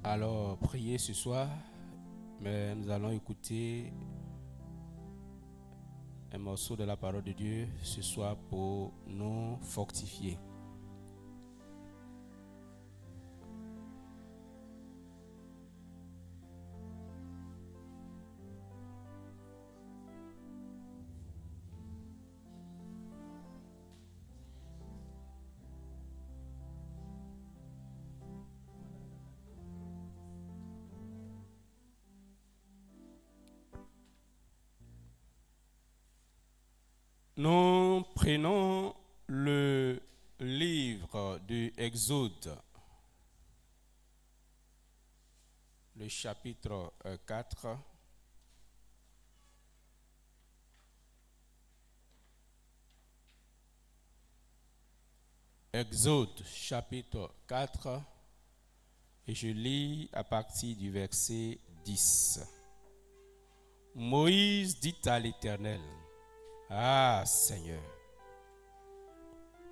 Alors, priez ce soir, mais nous allons écouter un morceau de la parole de Dieu ce soir pour nous fortifier. Nous prenons le livre du Exode, le chapitre 4. Exode, chapitre 4, et je lis à partir du verset 10. Moïse dit à l'Éternel: Ah Seigneur,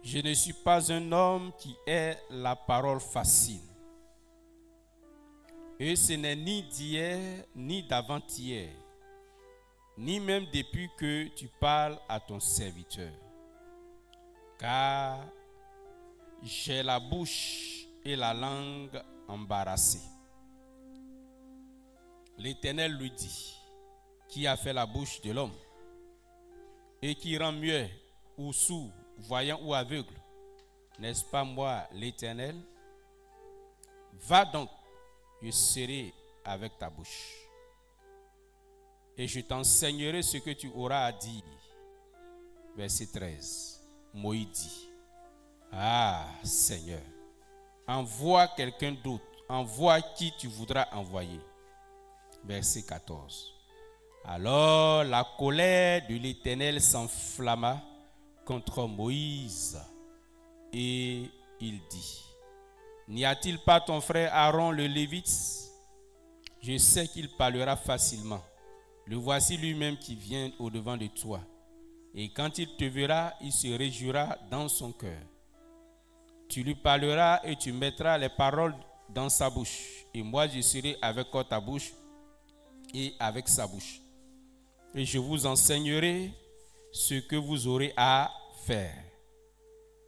je ne suis pas un homme qui ait la parole facile. Et ce n'est ni d'hier, ni d'avant-hier, ni même depuis que tu parles à ton serviteur. Car j'ai la bouche et la langue embarrassées. L'Éternel lui dit: Qui a fait la bouche de l'homme? Et qui rend muet ou sourd, voyant ou aveugle? N'est-ce pas moi, l'Éternel? Va donc, je serai avec ta bouche, et je t'enseignerai ce que tu auras à dire. Verset 13. Moïse dit: Ah Seigneur, envoie quelqu'un d'autre, envoie qui tu voudras envoyer. Verset 14. Alors la colère de l'Éternel s'enflamma contre Moïse, et il dit: N'y a-t-il pas ton frère Aaron le Lévite? Je sais qu'il parlera facilement. Le voici lui-même qui vient au-devant de toi. Et quand il te verra, il se réjouira dans son cœur. Tu lui parleras et tu mettras les paroles dans sa bouche. Et moi je serai avec ta bouche et avec sa bouche. Et je vous enseignerai ce que vous aurez à faire.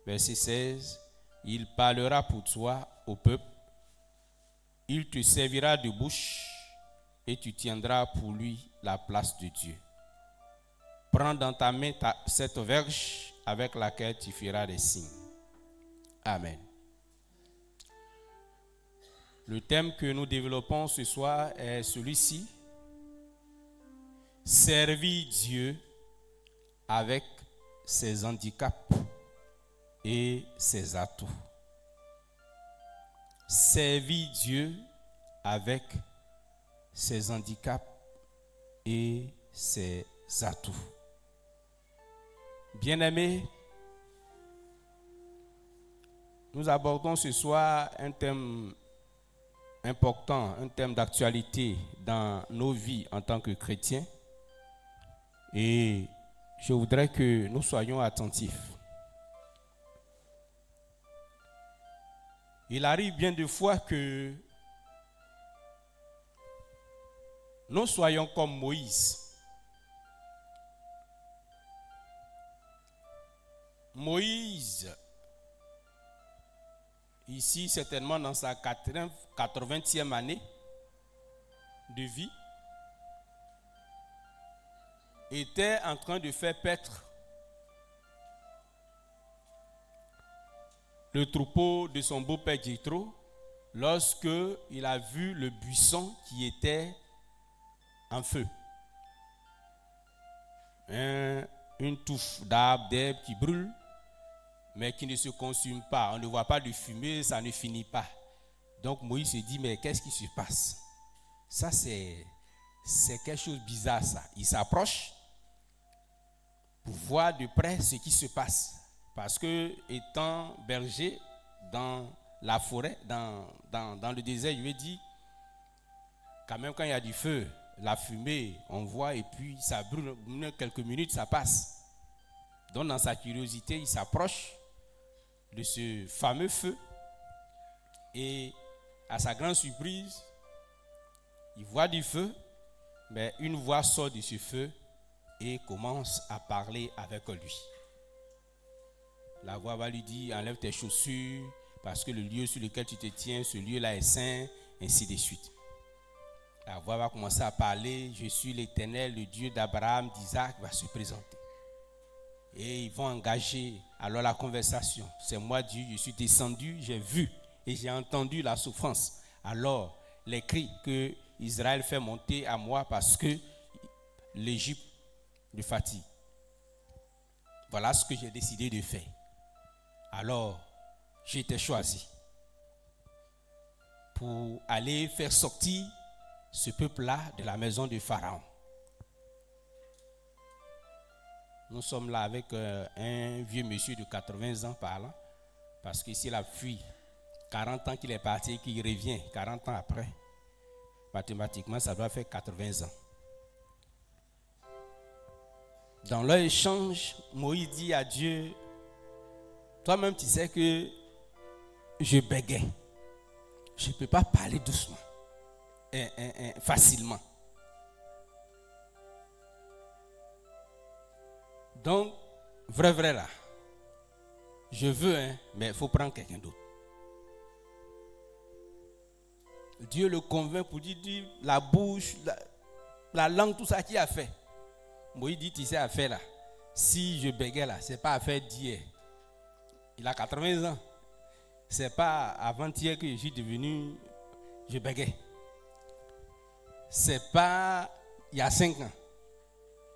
Verset 16. Il parlera pour toi au peuple. Il te servira de bouche et tu tiendras pour lui la place de Dieu. Prends dans ta main cette verge avec laquelle tu feras des signes. Amen. Le thème que nous développons ce soir est celui-ci: servir Dieu avec ses handicaps et ses atouts. Servir Dieu avec ses handicaps et ses atouts. Bien-aimés, nous abordons ce soir un thème important, un thème d'actualité dans nos vies en tant que chrétiens. Et je voudrais que nous soyons attentifs. Il arrive bien de fois que nous soyons comme Moïse. Moïse, ici certainement dans sa 80e année de vie, était en train de faire paître le troupeau de son beau-père Jéthro lorsque il a vu le buisson qui était en feu. Une touffe d'arbres, d'herbes qui brûle, mais qui ne se consume pas. On ne voit pas de fumée, ça ne finit pas. Donc Moïse se dit: mais qu'est-ce qui se passe? Ça c'est quelque chose de bizarre ça. Il s'approche pour voir de près ce qui se passe. Parce que étant berger dans la forêt, dans le désert, je lui ai dit, quand même quand il y a du feu, la fumée, on voit et puis ça brûle, quelques minutes, ça passe. Donc dans sa curiosité, il s'approche de ce fameux feu et À sa grande surprise, il voit du feu, mais une voix sort de ce feu et commence à parler avec lui. La voix va lui dire, enlève tes chaussures, parce que le lieu sur lequel tu te tiens, ce lieu-là est saint, ainsi de suite. La voix va commencer à parler, je suis l'Éternel, le Dieu d'Abraham, d'Isaac, va se présenter. Et ils vont engager alors la conversation. C'est moi Dieu, je suis descendu, j'ai vu et j'ai entendu la souffrance. Alors, les cris que Israël fait monter à moi parce que l'Égypte le fatigue. Voilà ce que j'ai décidé de faire. Alors, j'ai été choisi pour aller faire sortir ce peuple-là de la maison de Pharaon. Nous sommes là avec un vieux monsieur de 80 ans par là, parce qu'ici, il a fui 40 ans qu'il est parti et qu'il revient 40 ans après. Mathématiquement, ça doit faire 80 ans. Dans leur échange, Moïse dit à Dieu, toi-même tu sais que je bégais. Je ne peux pas parler doucement, facilement. Donc, vrai là, je veux, mais il faut prendre quelqu'un d'autre. Dieu le convainc pour dire la bouche, la langue, tout ça qu'il a fait. Moïse dit, tu sais, affaire là, si je bégais là, ce n'est pas affaire d'hier. Il a 80 ans. Ce n'est pas avant-hier que je suis devenu, je bégais. Ce n'est pas il y a 5 ans.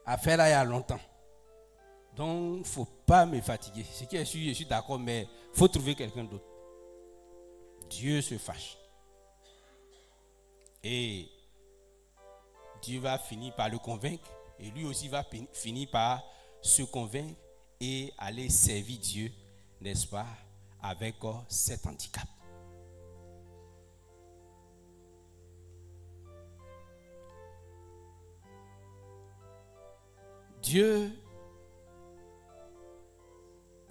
Affaire là, il y a longtemps. Donc, il ne faut pas me fatiguer. Ce qui est sûr, je suis d'accord, mais il faut trouver quelqu'un d'autre. Dieu se fâche. Et Dieu va finir par le convaincre. Et lui aussi va finir par se convaincre et aller servir Dieu, n'est-ce pas, avec cet handicap. Dieu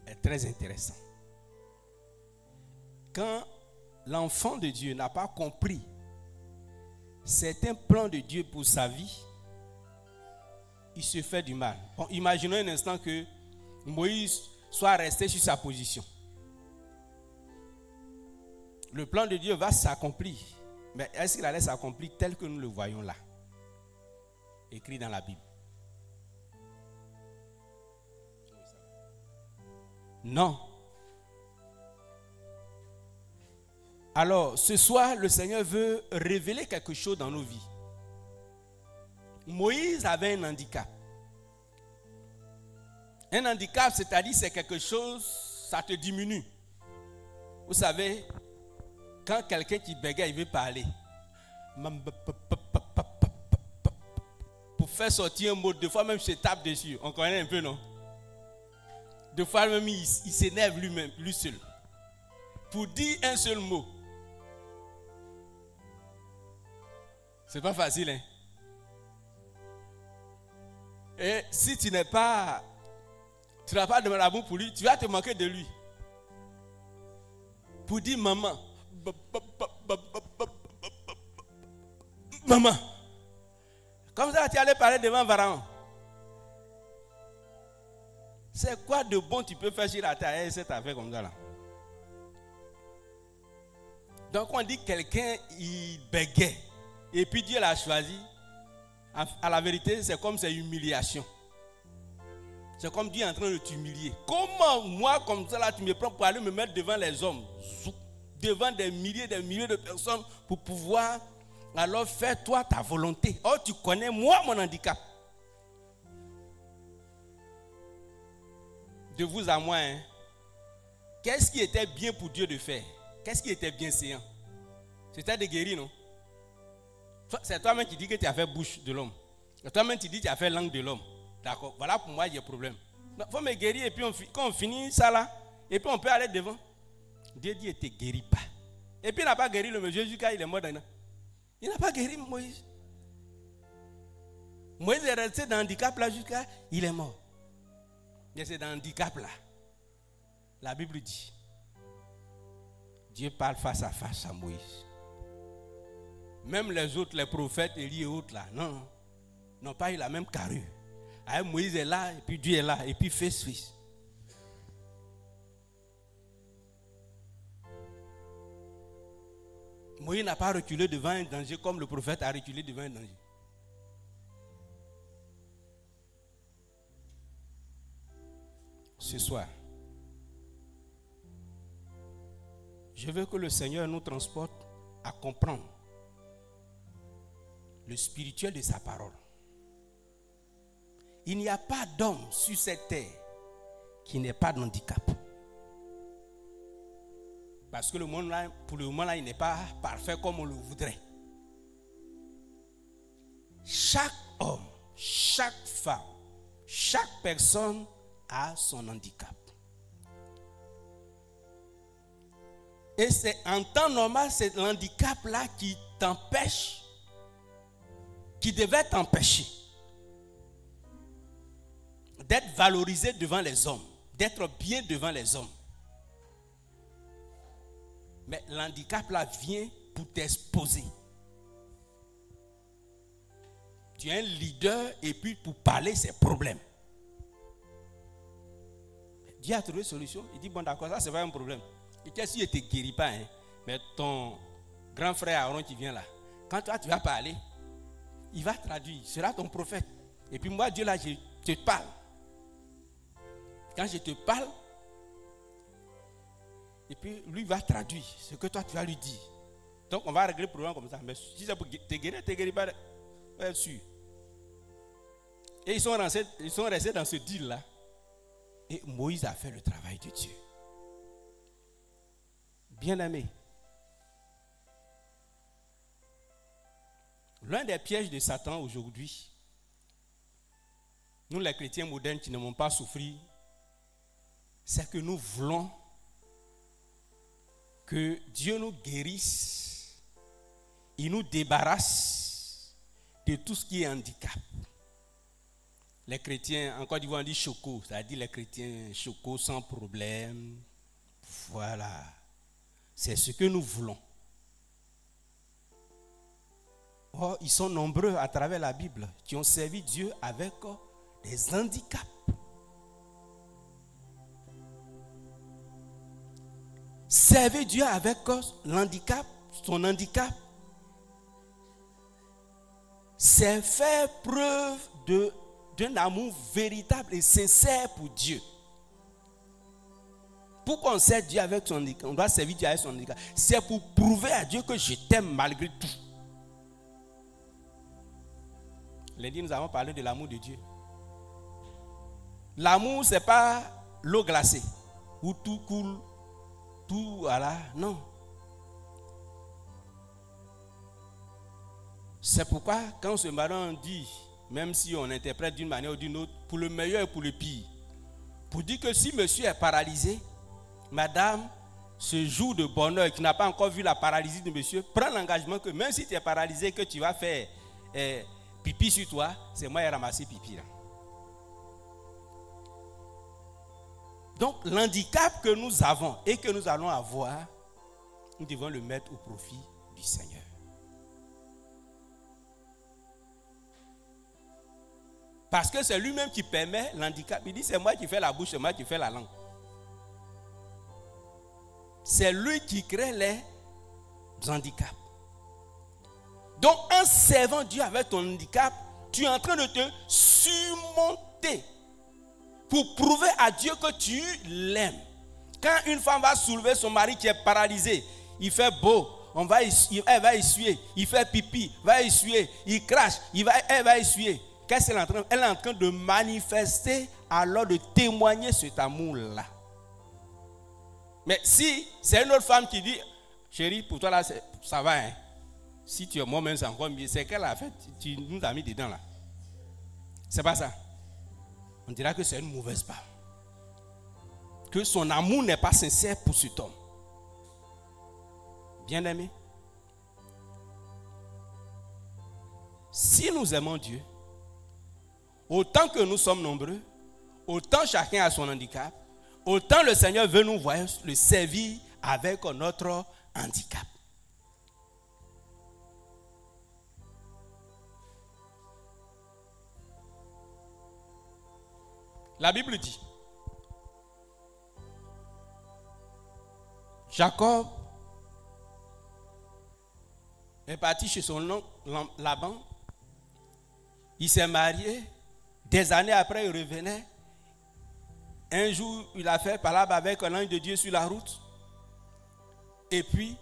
est très intéressant. Quand l'enfant de Dieu n'a pas compris certains plans de Dieu pour sa vie, il se fait du mal. Bon, imaginons un instant que Moïse soit resté sur sa position. Le plan de Dieu va s'accomplir. Mais est-ce qu'il allait s'accomplir tel que nous le voyons là, écrit dans la Bible? Non. Alors, ce soir, le Seigneur veut révéler quelque chose dans nos vies. Moïse avait un handicap. Un handicap, c'est-à-dire c'est quelque chose, ça te diminue. Vous savez, quand quelqu'un qui bégaye, il veut parler. Pour faire sortir un mot, deux fois même je tape dessus. On connaît un peu, non? Deux fois même il s'énerve lui-même, lui seul. Pour dire un seul mot. C'est pas facile, hein? Et si tu n'as pas de marabout pour lui, tu vas te manquer de lui. Pour dire maman. Maman. Comme ça, tu allais parler devant Pharaon. C'est quoi de bon tu peux faire sur la terre, cette affaire comme ça là? Donc on dit quelqu'un, il bégait. Et puis Dieu l'a choisi. À la vérité, c'est comme c'est humiliation. C'est comme Dieu est en train de t'humilier. Comment moi, comme ça, là, tu me prends pour aller me mettre devant les hommes, devant des milliers de personnes, pour pouvoir alors faire toi ta volonté. Oh, tu connais moi mon handicap. De vous à moi, hein? Qu'est-ce qui était bien pour Dieu de faire? Qu'est-ce qui était bien séant? C'était de guérir, non? C'est toi-même qui dis que tu as fait bouche de l'homme. C'est toi-même qui dis que tu as fait langue de l'homme. D'accord? Voilà pour moi, il y a problème. Il faut me guérir et puis quand on finit ça là, et puis on peut aller devant. Dieu dit, il ne te guérit pas. Et puis il n'a pas guéri le monsieur jusqu'à il est mort maintenant. Il n'a pas guéri Moïse. Moïse est resté dans le handicap là jusqu'à il est mort. Mais c'est dans le handicap là. La Bible dit, Dieu parle face à face à Moïse. Même les autres, les prophètes, Élie et autres là, non, n'ont pas eu la même carrure. Moïse est là, et puis Dieu est là, et puis face. Moïse n'a pas reculé devant un danger comme le prophète a reculé devant un danger. Ce soir, je veux que le Seigneur nous transporte à comprendre le spirituel de sa parole. Il n'y a pas d'homme sur cette terre qui n'ait pas d'handicap. Parce que le monde là, pour le moment là, il n'est pas parfait comme on le voudrait. Chaque homme, chaque femme, chaque personne a son handicap. Et c'est en temps normal, c'est l'handicap là qui t'empêche, qui devait t'empêcher d'être valorisé devant les hommes, d'être bien devant les hommes. Mais l'handicap là vient pour t'exposer. Tu es un leader et puis pour parler ses problèmes. Dieu a trouvé une solution. Il dit bon d'accord, ça c'est pas un problème. Et qu'est-ce qu'il ne te guérit pas, hein? Mais ton grand frère Aaron qui vient là, quand toi tu vas parler, il va traduire, il sera ton prophète. Et puis moi Dieu là, je te parle. Quand je te parle, et puis lui va traduire ce que toi tu vas lui dire. Donc on va régler le problème comme ça. Mais si c'est pour te guérir pas, bien sûr. Et ils sont restés dans ce deal là. Et Moïse a fait le travail de Dieu. Bien-aimé, l'un des pièges de Satan aujourd'hui, nous les chrétiens modernes qui n'avons pas souffert, c'est que nous voulons que Dieu nous guérisse, il nous débarrasse de tout ce qui est handicap. Les chrétiens, en Côte d'Ivoire on dit choco, c'est-à-dire les chrétiens choco sans problème. Voilà, c'est ce que nous voulons. Oh, ils sont nombreux à travers la Bible qui ont servi Dieu avec des handicaps. Servir Dieu avec l'handicap, son handicap, c'est faire preuve d'un amour véritable et sincère pour Dieu. Pour qu'on serve Dieu avec son handicap, on doit servir Dieu avec son handicap. C'est pour prouver à Dieu que je t'aime malgré tout. Lundi, nous avons parlé de l'amour de Dieu. L'amour, ce n'est pas l'eau glacée où tout coule, tout, voilà, non. C'est pourquoi, quand on se marie, on dit, même si on interprète d'une manière ou d'une autre, pour le meilleur et pour le pire, pour dire que si monsieur est paralysé, madame, ce jour de bonheur qui n'a pas encore vu la paralysie de monsieur, prends l'engagement que même si tu es paralysé, que tu vas faire pipi sur toi, c'est moi qui ai ramassé pipi là. Donc l'handicap que nous avons et que nous allons avoir, nous devons le mettre au profit du Seigneur. Parce que c'est lui-même qui permet l'handicap. Il dit c'est moi qui fais la bouche, c'est moi qui fais la langue. C'est lui qui crée les handicaps. Donc en servant Dieu avec ton handicap, tu es en train de te surmonter pour prouver à Dieu que tu l'aimes. Quand une femme va soulever son mari qui est paralysé, il fait beau, elle va essuyer, il fait pipi, va essuyer, il crache, elle va essuyer. Qu'est-ce qu'elle est en train? Elle est en train de manifester, alors de témoigner cet amour-là. Mais si c'est une autre femme qui dit, chérie, pour toi là, ça va, hein? Si tu es moi-même, c'est encore mieux. C'est qu'elle a fait, tu nous as mis dedans là. C'est pas ça. On dira que c'est une mauvaise femme. Que son amour n'est pas sincère pour cet homme. Bien-aimé, si nous aimons Dieu, autant que nous sommes nombreux, autant chacun a son handicap, autant le Seigneur veut nous voir le servir avec notre handicap. La Bible dit, Jacob est parti chez son oncle Laban. Il s'est marié. Des années après, il revenait. Un jour, il a fait palabre avec un ange de Dieu sur la route. Et puis,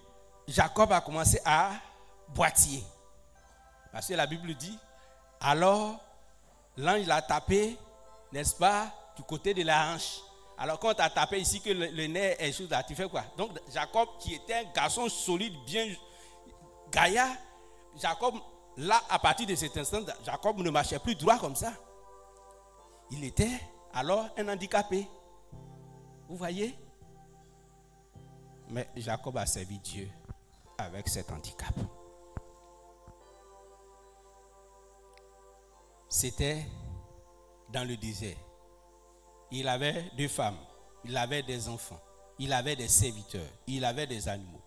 Jacob a commencé à boitiller. Parce que la Bible dit, alors, l'ange l'a tapé, n'est-ce pas, du côté de la hanche. Alors, quand tu as tapé ici, que le nez est chose là, tu fais quoi? Donc, Jacob, qui était un garçon solide, bien gaillard, Jacob, là, à partir de cet instant, Jacob ne marchait plus droit comme ça. Il était alors un handicapé. Vous voyez? Mais Jacob a servi Dieu avec cet handicap. C'était dans le désert. Il avait 2 femmes, il avait des enfants, il avait des serviteurs, il avait des animaux.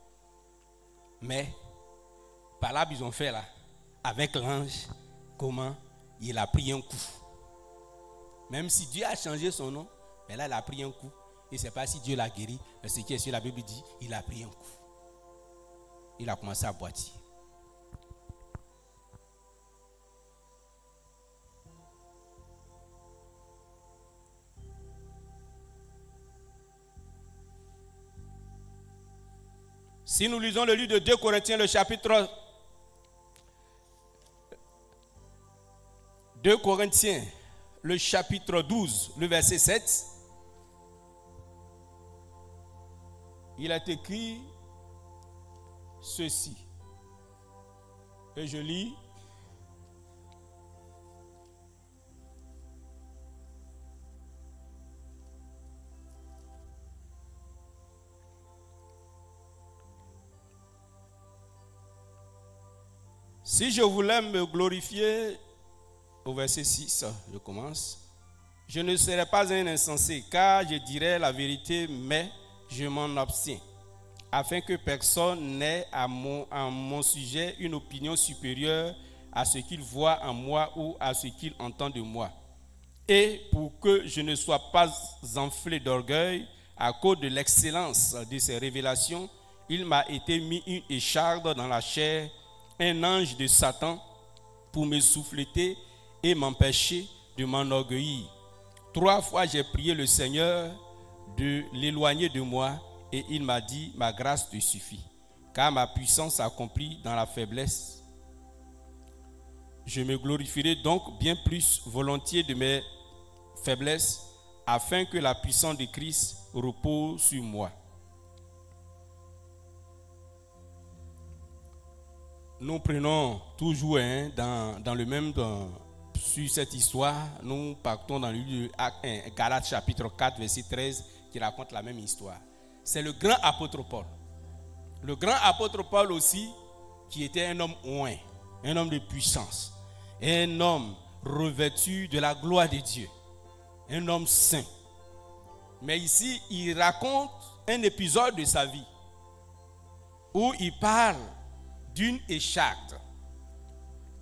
Mais par là, ils ont fait là, avec l'ange, comment il a pris un coup. Même si Dieu a changé son nom, mais là, il a pris un coup. Il ne sait pas si Dieu l'a guéri, mais ce qui est sur la Bible dit, il a pris un coup. Il a commencé à boitiller. Si nous lisons le livre de 2 Corinthiens, le chapitre 2 Corinthiens, le chapitre 12, le verset 7, il est écrit ceci. Et je lis. Si je voulais me glorifier, au verset 6, je commence. Je ne serais pas un insensé, car je dirais la vérité, mais je m'en abstiens, afin que personne n'ait à mon sujet une opinion supérieure à ce qu'il voit en moi ou à ce qu'il entend de moi. Et pour que je ne sois pas enflé d'orgueil à cause de l'excellence de ces révélations, il m'a été mis une écharde dans la chair, un ange de Satan, pour me souffleter et m'empêcher de m'enorgueillir. 3 fois j'ai prié le Seigneur de l'éloigner de moi, et il m'a dit, ma grâce te suffit, car ma puissance s'accomplit dans la faiblesse. Je me glorifierai donc bien plus volontiers de mes faiblesses, afin que la puissance de Christ repose sur moi. Nous prenons toujours dans le même sur cette histoire, nous partons dans le livre de Galates chapitre 4 verset 13 qui raconte la même histoire. C'est le grand apôtre Paul. Le grand apôtre Paul aussi, qui était un homme oint, un homme de puissance, un homme revêtu de la gloire de Dieu, un homme saint. Mais ici, il raconte un épisode de sa vie où il parle d'une écharde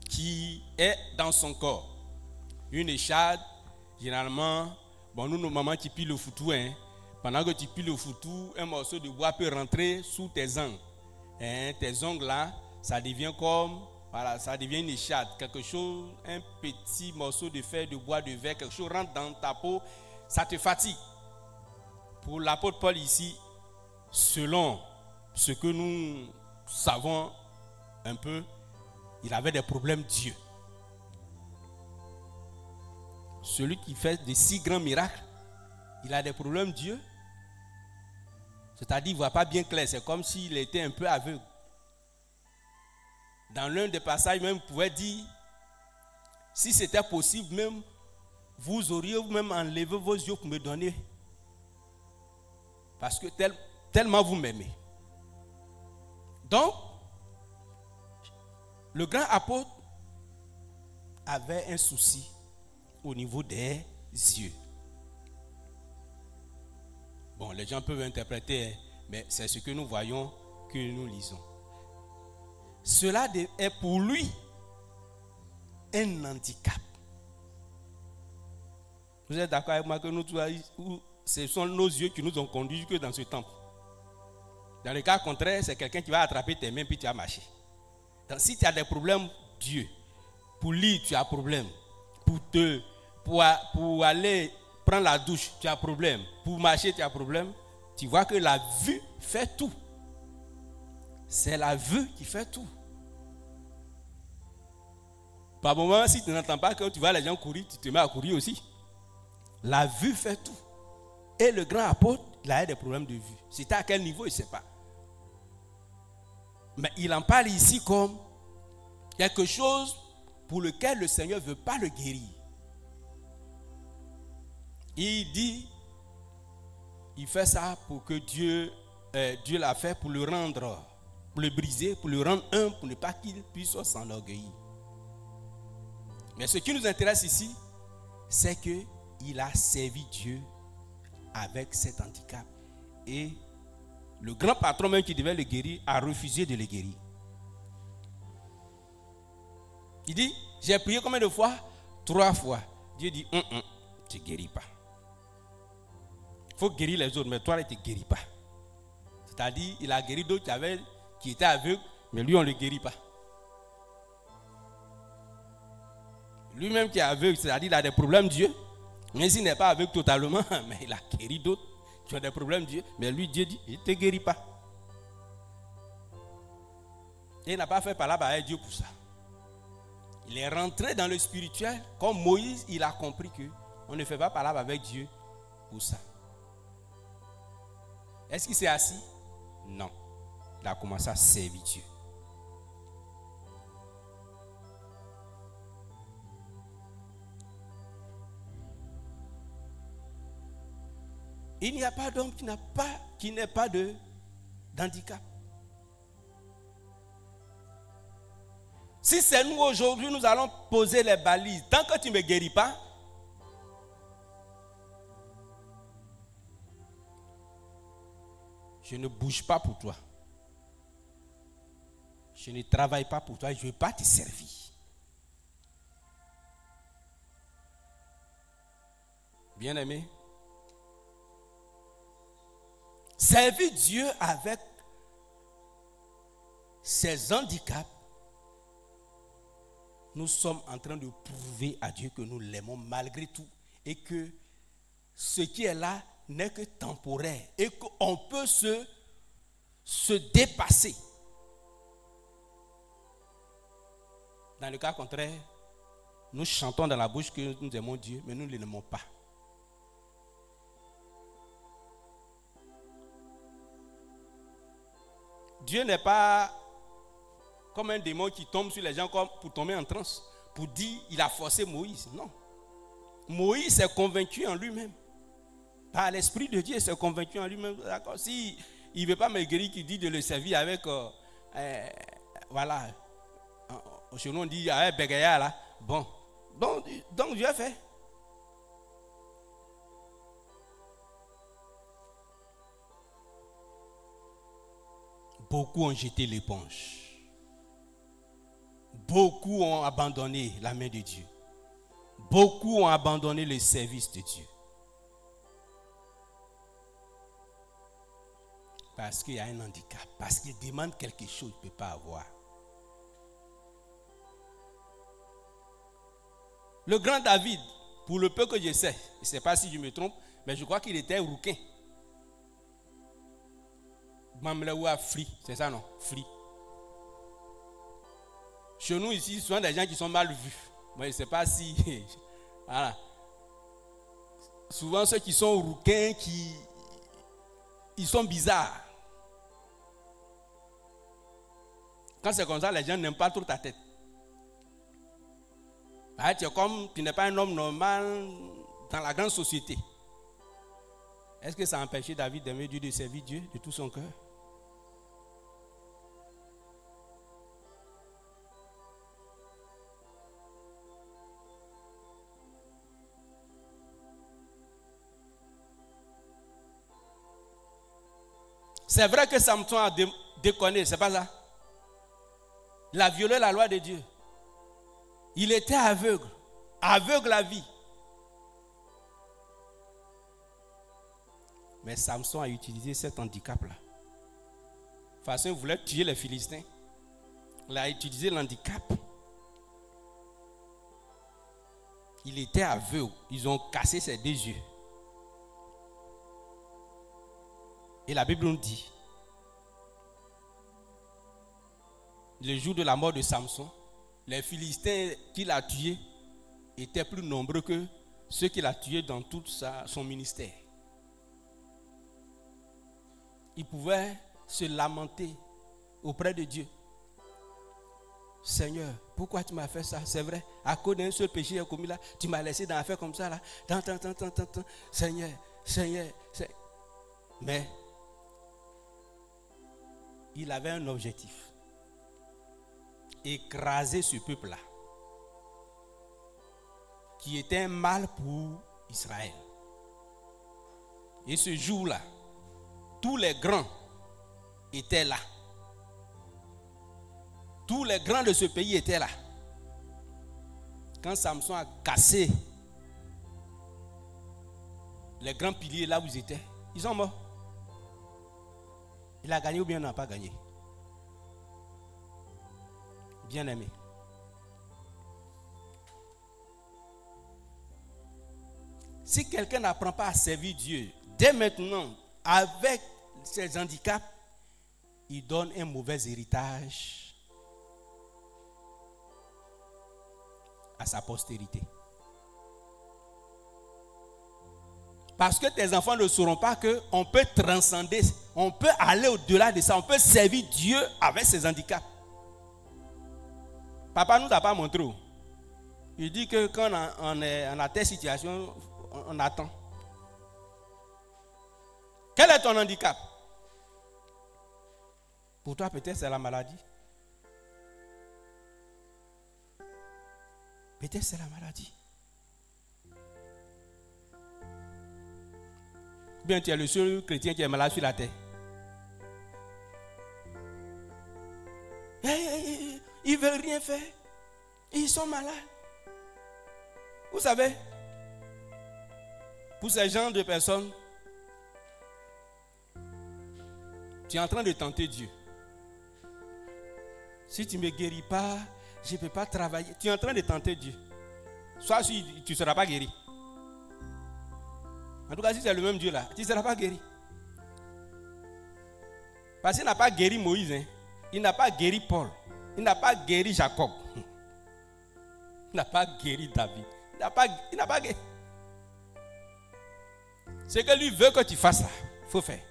qui est dans son corps. Une écharde, généralement, nous, nos mamans qui pilent le foutou, pendant que tu piles le foutou, un morceau de bois peut rentrer sous tes ongles. Tes ongles là, ça devient comme, voilà, ça devient une écharde. Quelque chose, un petit morceau de fer, de bois, de verre, quelque chose rentre dans ta peau, ça te fatigue. Pour l'apôtre Paul ici, selon ce que nous savons un peu, il avait des problèmes d'yeux. Celui qui fait de si grands miracles, il a des problèmes d'yeux. C'est-à-dire qu'il ne voit pas bien clair. C'est comme s'il était un peu aveugle. Dans l'un des passages, même, il pouvait dire, si c'était possible, même, vous auriez même enlevé vos yeux pour me donner. Parce que tellement vous m'aimez. Donc, le grand apôtre avait un souci au niveau des yeux. Bon, les gens peuvent interpréter, mais c'est ce que nous voyons, que nous lisons. Cela est pour lui un handicap. Vous êtes d'accord avec moi que nous, ce sont nos yeux qui nous ont conduits que dans ce temple. Dans le cas contraire, c'est quelqu'un qui va attraper tes mains puis tu vas marcher. Donc, si tu as des problèmes, Dieu, pour lire, tu as problème. Pour aller prendre la douche, tu as problème. Pour marcher, tu as problème. Tu vois que la vue fait tout. C'est la vue qui fait tout. Par moment, si tu n'entends pas que tu vois les gens courir, tu te mets à courir aussi. La vue fait tout. Et le grand apôtre, il a des problèmes de vue. C'était à quel niveau, il ne sait pas. Mais il en parle ici comme quelque chose pour lequel le Seigneur ne veut pas le guérir. Il dit, il fait ça pour que Dieu l'a fait pour le rendre, pour le briser, pour le rendre humble, pour ne pas qu'il puisse s'enorgueillir. Mais ce qui nous intéresse ici, c'est qu'il a servi Dieu avec cet handicap. Et le grand patron même qui devait le guérir a refusé de le guérir. Il dit, j'ai prié combien de fois? 3 fois. Dieu dit, tu ne guéris pas. Il faut guérir les autres, mais toi, tu ne guéris pas. C'est-à-dire, il a guéri d'autres qui étaient aveugles, mais lui, on ne le guérit pas. Lui-même qui est aveugle, c'est-à-dire, il a des problèmes, Dieu. Mais s'il n'est pas aveugle totalement, mais il a guéri d'autres qui ont des problèmes, Dieu. Mais lui, Dieu dit, je ne te guéris pas. Et il n'a pas fait palabre avec Dieu pour ça. Il est rentré dans le spirituel. Comme Moïse, il a compris qu'on ne fait pas palabre avec Dieu pour ça. Est-ce qu'il s'est assis? Non. Il a commencé à servir Dieu. Il n'y a pas d'homme qui n'ait pas d'handicap. Si c'est nous aujourd'hui, nous allons poser les balises. Tant que tu ne me guéris pas, je ne bouge pas pour toi. Je ne travaille pas pour toi. Je ne vais pas te servir. Bien-aimé, servir Dieu avec ses handicaps, nous sommes en train de prouver à Dieu que nous l'aimons malgré tout et que ce qui est là n'est que temporaire et qu'on peut se dépasser. Dans le cas contraire, nous chantons dans la bouche que nous aimons Dieu, mais nous ne l'aimons pas. Dieu n'est pas comme un démon qui tombe sur les gens comme pour tomber en transe, pour dire il a forcé Moïse. Non. Moïse s'est convaincu en lui-même. Par l'Esprit de Dieu, il s'est convaincu en lui-même. D'accord. Si il ne veut pas me guérir, qu'il dit de le servir avec, voilà. Chez nous on dit avec bégaya là. Bon. Donc Dieu a fait. Beaucoup ont jeté l'éponge. Beaucoup ont abandonné la main de Dieu. Beaucoup ont abandonné le service de Dieu. Parce qu'il y a un handicap. Parce qu'il demande quelque chose qu'il ne peut pas avoir. Le grand David, pour le peu que je sais, je ne sais pas si je me trompe, mais je crois qu'il était rouquin. Mamleoua Free, c'est ça non? Free. Chez nous ici, souvent des gens qui sont mal vus. Moi je ne sais pas si... voilà. Souvent ceux qui sont rouquins, ils sont bizarres. Quand c'est comme ça, les gens n'aiment pas trop ta tête. Tu n'es pas un homme normal dans la grande société. Est-ce que ça a empêché David d'aimer Dieu, de servir Dieu de tout son cœur? C'est vrai que Samson a déconné, c'est pas ça? Il a violé la loi de Dieu. Il était aveugle à vie. Mais Samson a utilisé cet handicap-là. De toute façon, il voulait tuer les Philistins. Il a utilisé l'handicap. Il était aveugle. Ils ont cassé ses 2 yeux. Et la Bible nous dit, le jour de la mort de Samson, les Philistins qu'il a tués étaient plus nombreux que ceux qu'il a tués dans tout son ministère. Il pouvait se lamenter auprès de Dieu. Seigneur, pourquoi tu m'as fait ça? C'est vrai, à cause d'un seul péché que j'ai commis là, tu m'as laissé dans l'affaire comme ça là. Seigneur. Mais il avait un objectif. Écraser ce peuple-là, qui était un mal pour Israël. Et ce jour-là, tous les grands étaient là. Tous les grands de ce pays étaient là. Quand Samson a cassé les grands piliers là où ils étaient, ils sont morts. Il a gagné ou bien n'a pas gagné? Bien aimé. Si quelqu'un n'apprend pas à servir Dieu, dès maintenant, avec ses handicaps, il donne un mauvais héritage à sa postérité. Parce que tes enfants ne sauront pas qu'on peut transcender, on peut aller au-delà de ça, on peut servir Dieu avec ses handicaps. Papa ne nous a pas montré. Il dit que quand on a telle situation, on attend. Quel est ton handicap? Pour toi, peut-être c'est la maladie. Peut-être c'est la maladie. Ou bien tu es le seul chrétien qui est malade sur la terre. Ils ne veulent rien faire. Ils sont malades. Vous savez, pour ces gens de personnes, tu es en train de tenter Dieu. Si tu ne me guéris pas, je ne peux pas travailler. Tu es en train de tenter Dieu. Soit si tu ne seras pas guéri. En tout cas, si c'est le même Dieu là, tu ne seras pas guéri. Parce qu'il n'a pas guéri Moïse. Il n'a pas guéri Paul. Il n'a pas guéri Jacob. Il n'a pas guéri David. Il n'a pas guéri. Ce que lui veut que tu fasses là, il faut faire.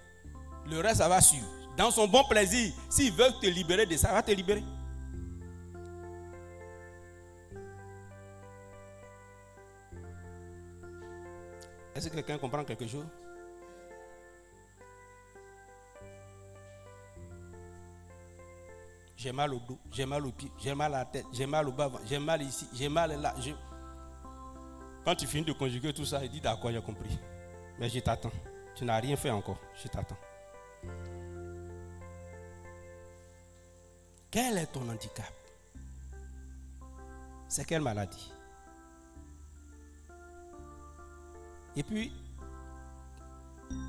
Le reste, ça va suivre. Dans son bon plaisir, s'il veut te libérer de ça, il va te libérer. Est-ce que quelqu'un comprend quelque chose? J'ai mal au dos, j'ai mal aux pieds, j'ai mal à la tête, j'ai mal au bas, j'ai mal ici, j'ai mal là. Quand tu finis de conjuguer tout ça, il dit d'accord, j'ai compris. Mais je t'attends. Tu n'as rien fait encore, je t'attends. Quel est ton handicap? C'est quelle maladie? Et puis,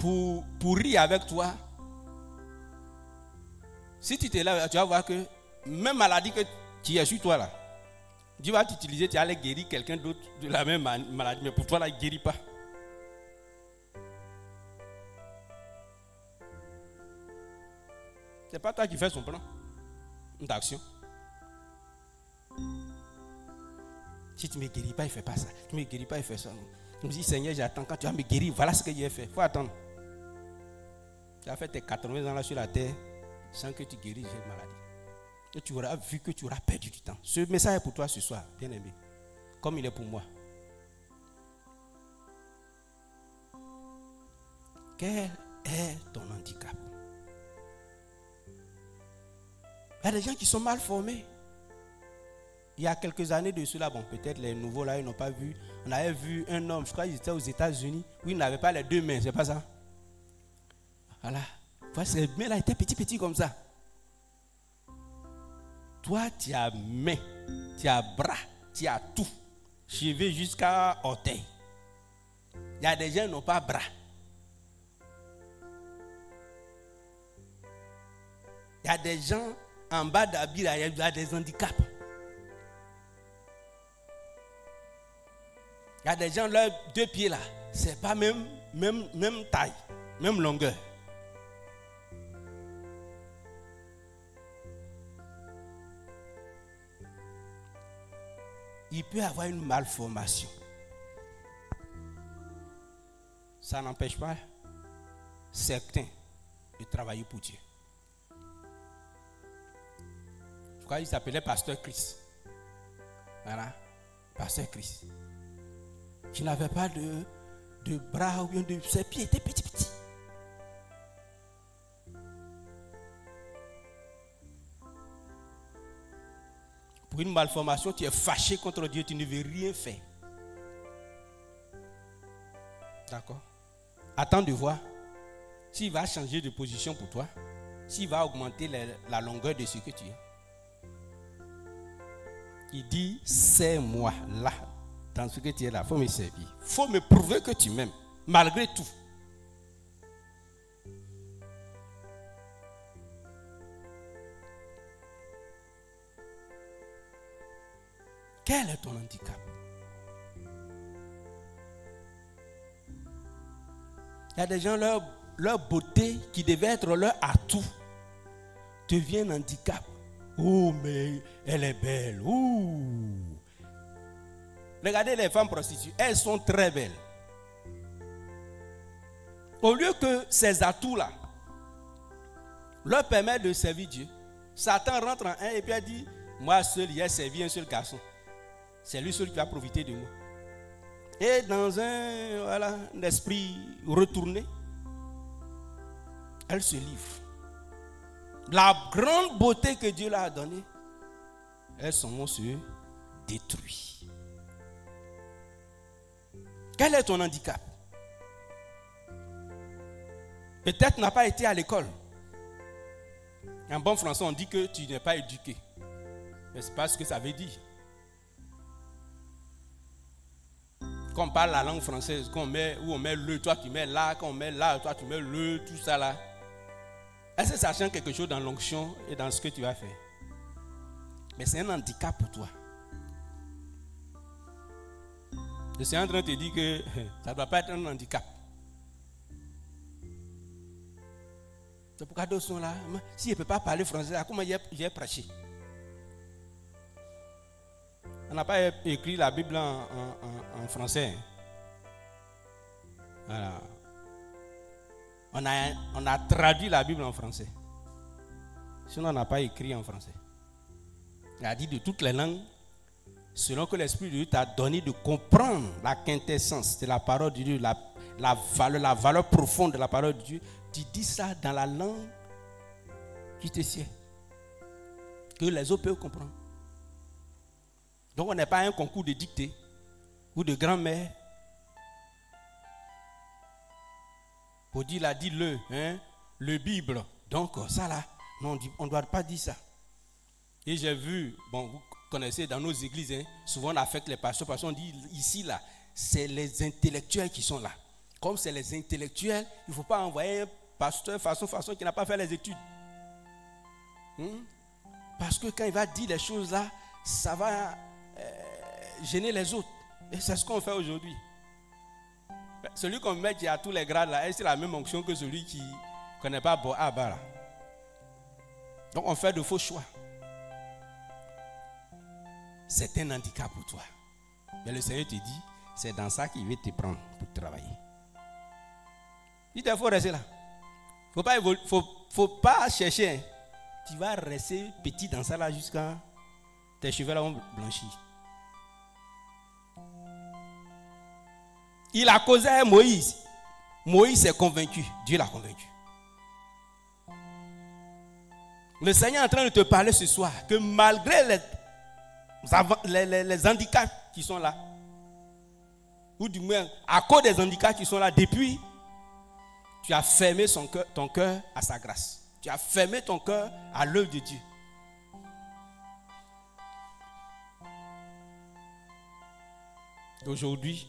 pour rire avec toi, si tu es là, tu vas voir que même maladie que tu as sur toi là, Dieu va t'utiliser, tu vas aller guérir quelqu'un d'autre de la même maladie, mais pour toi là, il ne guérit pas. Ce n'est pas toi qui fais son plan d'action. Si tu ne me guéris pas, il ne fait pas ça. Tu ne me guéris pas, il fait ça. Je me dis, Seigneur, j'attends. Quand tu vas me guérir, voilà ce que j'ai fait. Il faut attendre. Tu as fait tes 80 ans là sur la terre sans que tu guérisses cette maladie. Et tu auras vu que tu auras perdu du temps. Ce message est pour toi ce soir, bien aimé. Comme il est pour moi. Quel est ton handicap? Il y a des gens qui sont mal formés. Il y a quelques années de cela, bon, peut-être les nouveaux là, ils n'ont pas vu. On avait vu un homme, je crois qu'il était aux États-Unis, où il n'avait pas les 2 mains, c'est pas ça? Voilà. Ces mains là étaient petits comme ça. Toi, tu as main, tu as bras, tu as tout. Cheveux jusqu'à orteil. Il y a des gens qui n'ont pas bras. Il y a des gens en bas d'Abira, il y a des handicaps. Il y a des gens, leurs 2 pieds là, c'est pas même taille, même longueur. Il peut avoir une malformation. Ça n'empêche pas certains de travailler pour Dieu. Je crois qu'il s'appelait Pasteur Chris. Voilà, Pasteur Chris. Qui n'avait pas de bras ou bien de ses pieds étaient petits. Pour une malformation, tu es fâché contre Dieu, tu ne veux rien faire. D'accord? Attends de voir s'il va changer de position pour toi, s'il va augmenter la longueur de ce que tu es. Il dit, c'est moi là, dans ce que tu es là, il faut me servir. Il faut me prouver que tu m'aimes, malgré tout. Quel est ton handicap? Il y a des gens, leur beauté qui devait être leur atout devient un handicap. Oh, mais elle est belle. Ouh. Regardez les femmes prostituées, elles sont très belles. Au lieu que ces atouts-là leur permettent de servir Dieu, Satan rentre en un et puis elle dit, moi seul, il a servi un seul garçon. C'est lui seul qui va profiter de moi. Et dans un esprit retourné, elle se livre. La grande beauté que Dieu leur a donnée, son nom se détruit. Quel est ton handicap? Peut-être tu n'as pas été à l'école. En bon français, on dit que tu n'es pas éduqué. Mais ce n'est pas ce que ça veut dire. Quand on parle la langue française, où on met le, toi tu mets là, quand on met là, toi tu mets le, tout ça là. Est-ce que ça change quelque chose dans l'onction et dans ce que tu vas faire? Mais c'est un handicap pour toi. Le Seigneur est en train de te dire que ça ne doit pas être un handicap. C'est pourquoi d'autres sont là. Si je ne peux pas parler français, comment j'ai prêché? On n'a pas écrit la Bible en français. Voilà. On a traduit la Bible en français. Sinon, on n'a pas écrit en français. Il a dit de toutes les langues, selon que l'Esprit de Dieu t'a donné de comprendre la quintessence de la parole de Dieu, la valeur profonde de la parole de Dieu. Tu dis ça dans la langue qui te sied, que les autres peuvent comprendre. Donc on n'est pas un concours de dictée ou de grand-mère. Pour dire là, dis-le, le Bible. Donc ça là, non, on ne doit pas dire ça. Et j'ai vu, bon, vous connaissez dans nos églises, souvent on affecte les pasteurs parce qu'on dit ici là, c'est les intellectuels qui sont là. Comme c'est les intellectuels, il ne faut pas envoyer un pasteur façon qui n'a pas fait les études. Parce que quand il va dire les choses là, ça va gêner les autres. Et c'est ce qu'on fait aujourd'hui. Celui qu'on met qui a tous les grades là, c'est la même onction que celui qui ne connaît pas Boaba là. Donc on fait de faux choix. C'est un handicap pour toi. Mais le Seigneur te dit, c'est dans ça qu'il veut te prendre pour travailler. Il faut rester là. Faut pas chercher. Tu vas rester petit dans ça là jusqu'à tes cheveux là vont blanchir. Il a causé à Moïse. Moïse est convaincu. Dieu l'a convaincu. Le Seigneur est en train de te parler ce soir que malgré les handicaps qui sont là, ou du moins à cause des handicaps qui sont là, depuis, tu as fermé ton cœur à sa grâce. Tu as fermé ton cœur à l'œuvre de Dieu. Aujourd'hui,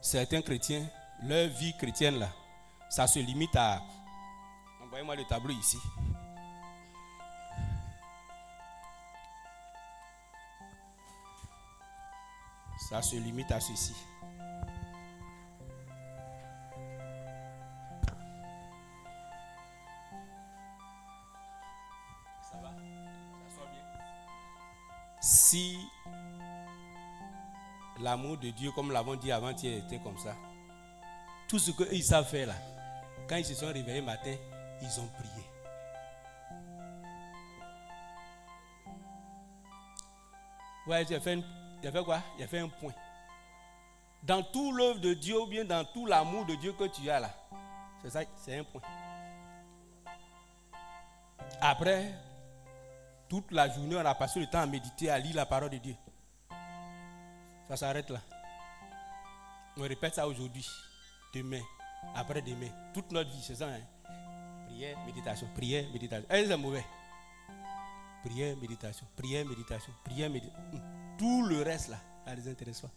certains chrétiens, leur vie chrétienne là, ça se limite à... Envoyez-moi le tableau ici. Ça se limite à ceci. Ça va? Ça sort bien? Si l'amour de Dieu, comme l'avons dit avant-hier, était comme ça, tout ce qu'ils savent faire là, quand ils se sont réveillés matin, ils ont prié. Ouais, j'ai fait quoi? J'ai fait un point. Dans tout l'œuvre de Dieu, ou bien dans tout l'amour de Dieu que tu as là, c'est ça, c'est un point. Après, toute la journée, on a passé le temps à méditer, à lire la parole de Dieu. Ça s'arrête là. On répète ça aujourd'hui, demain, après-demain. Toute notre vie, c'est ça. Hein? Prière, méditation, prière, méditation. C'est mauvais. Prière, méditation, prière, méditation, prière, méditation. Tout le reste là, ça ne les intéresse pas.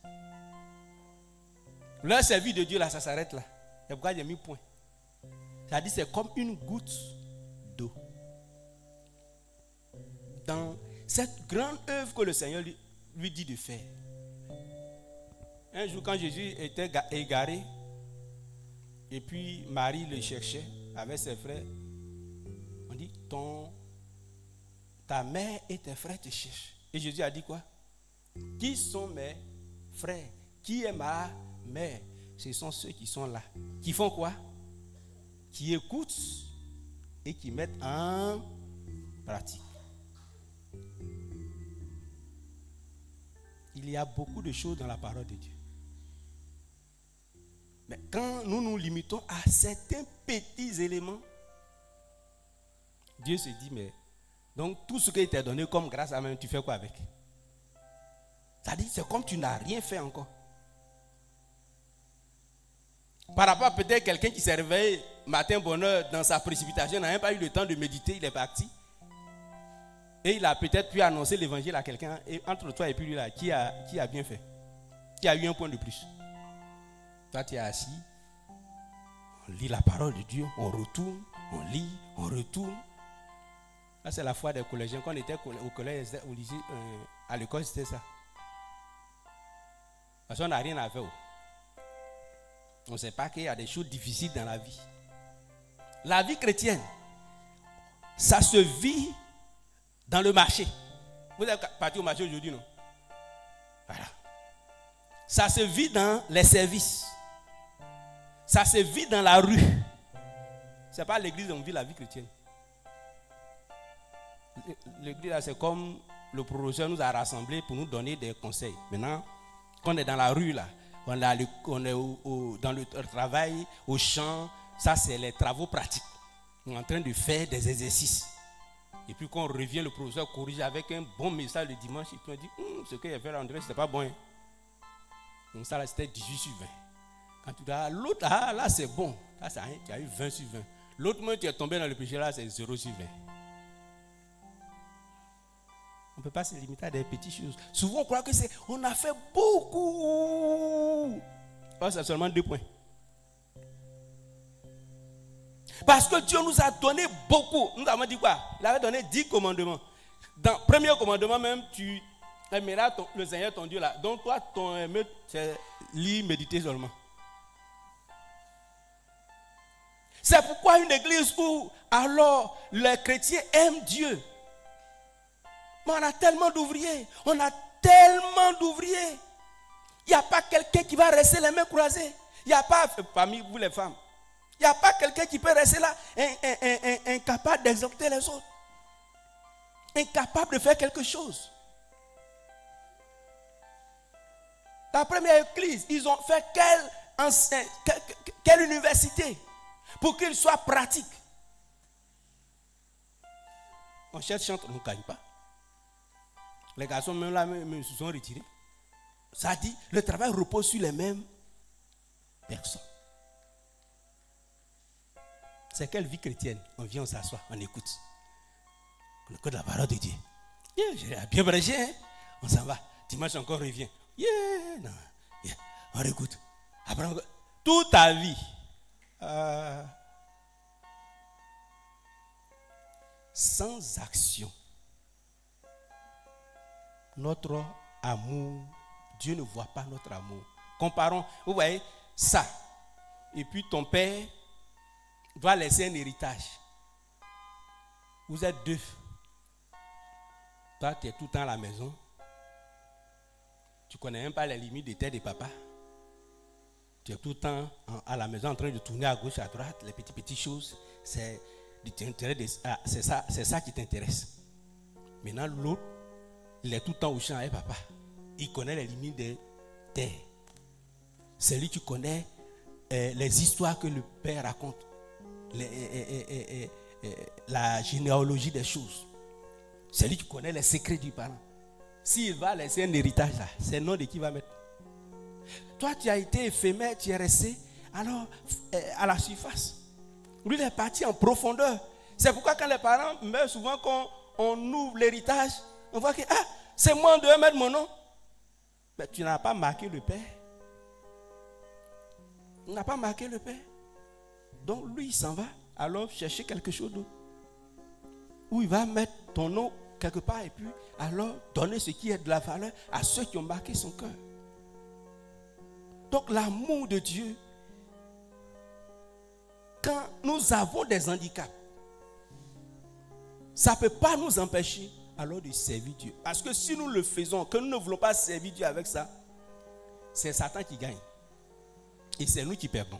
Le service de Dieu là, ça s'arrête là. C'est pourquoi j'ai mis point. Ça dit c'est comme une goutte d'eau. Dans cette grande œuvre que le Seigneur lui dit de faire. Un jour quand Jésus était égaré, et puis Marie le cherchait avec ses frères, on dit ta mère et tes frères te cherchent. Et Jésus a dit quoi? Qui sont mes frères? Qui est ma mère? Ce sont ceux qui sont là. Qui font quoi? Qui écoutent et qui mettent en pratique. Il y a beaucoup de choses dans la parole de Dieu. Mais quand nous nous limitons à certains petits éléments, Dieu se dit, mais donc tout ce qui t'a donné comme grâce à moi, tu fais quoi avec? C'est-à-dire, c'est comme tu n'as rien fait encore. Par rapport à peut-être quelqu'un qui s'est réveillé matin bonheur dans sa précipitation, n'a même pas eu le temps de méditer, il est parti. Et il a peut-être pu annoncer l'évangile à quelqu'un. Et entre toi et puis lui là, qui a bien fait? Qui a eu un point de plus? Toi tu es assis, on lit la parole de Dieu, on retourne, on lit, on retourne. Là c'est la foi des collégiens. Quand on était au collège, au lycée, à l'école c'était ça. Parce qu'on n'a rien à faire. On ne sait pas qu'il y a des choses difficiles dans la vie. La vie chrétienne, ça se vit dans le marché. Vous êtes parti au marché aujourd'hui, non? Voilà. Ça se vit dans les services. Ça se vit dans la rue. Ce n'est pas l'église où on vit la vie chrétienne. L'église, là, c'est comme le professeur nous a rassemblés pour nous donner des conseils. Maintenant, quand on est dans la rue, là, on est dans le travail, au champ, ça c'est les travaux pratiques. On est en train de faire des exercices. Et puis quand on revient, le professeur corrige avec un bon message le dimanche. Et puis on dit, ce qu'il a fait à André, c'était pas bon. Hein. Donc ça là, c'était 18 sur 20. Quand tu dis, l'autre, là c'est bon. Là, ça, tu as eu 20 sur 20. L'autre moment, tu es tombé dans le péché, là c'est 0 sur 20. On ne peut pas se limiter à des petites choses. Souvent on croit que on a fait beaucoup. C'est seulement 2 points. Parce que Dieu nous a donné beaucoup. Nous avons dit quoi? Il avait donné 10 commandements. Dans le premier commandement même, tu aimeras le Seigneur ton Dieu là. Donc toi, ton aimer, c'est lire, méditer seulement. C'est pourquoi une église où alors les chrétiens aiment Dieu. Mais on a tellement d'ouvriers. On a tellement d'ouvriers. Il n'y a pas quelqu'un qui va rester les mains croisées. Il n'y a pas, parmi vous les femmes, il n'y a pas quelqu'un qui peut rester là incapable d'exhorter les autres. Incapable de faire quelque chose. La première église, ils ont fait quelle université pour qu'il soit pratique. On cherche, on ne gagne pas. Les garçons même là se sont retirés. Ça dit, le travail repose sur les mêmes personnes. C'est quelle vie chrétienne? On vient, on s'assoit, on écoute. On écoute la parole de Dieu. J'ai bien prêché, hein? On s'en va. Dimanche encore revient. On écoute. Après, toute ta vie. Sans action, notre amour Dieu ne voit pas notre amour. Comparons, vous voyez, ça. Et puis ton père doit laisser un héritage. Vous êtes deux. Toi, tu es tout le temps à la maison. Tu ne connais même pas les limites des terres de papa. Tu es tout le temps à la maison en train de tourner à gauche, à droite, les petites choses. C'est ça qui t'intéresse. Maintenant, l'autre, il est tout le temps au champ avec papa. Il connaît les limites des terres. C'est lui qui connaît les histoires que le père raconte. La généalogie des choses. C'est lui qui connaît les secrets du parent. S'il va laisser un héritage là, c'est le nom de qui va mettre. Toi, tu as été éphémère, tu es resté alors à la surface. Lui, il est parti en profondeur. C'est pourquoi quand les parents meurent, souvent quand on ouvre l'héritage, on voit que c'est moi, on devait mettre mon nom. Mais tu n'as pas marqué le père. Tu n'as pas marqué le père. Donc lui, il s'en va alors chercher quelque chose d'autre. Où il va mettre ton nom quelque part et puis alors donner ce qui est de la valeur à ceux qui ont marqué son cœur. Donc l'amour de Dieu, quand nous avons des handicaps, ça ne peut pas nous empêcher alors de servir Dieu. Parce que si nous le faisons, que nous ne voulons pas servir Dieu avec ça, c'est Satan qui gagne. Et c'est nous qui perdons.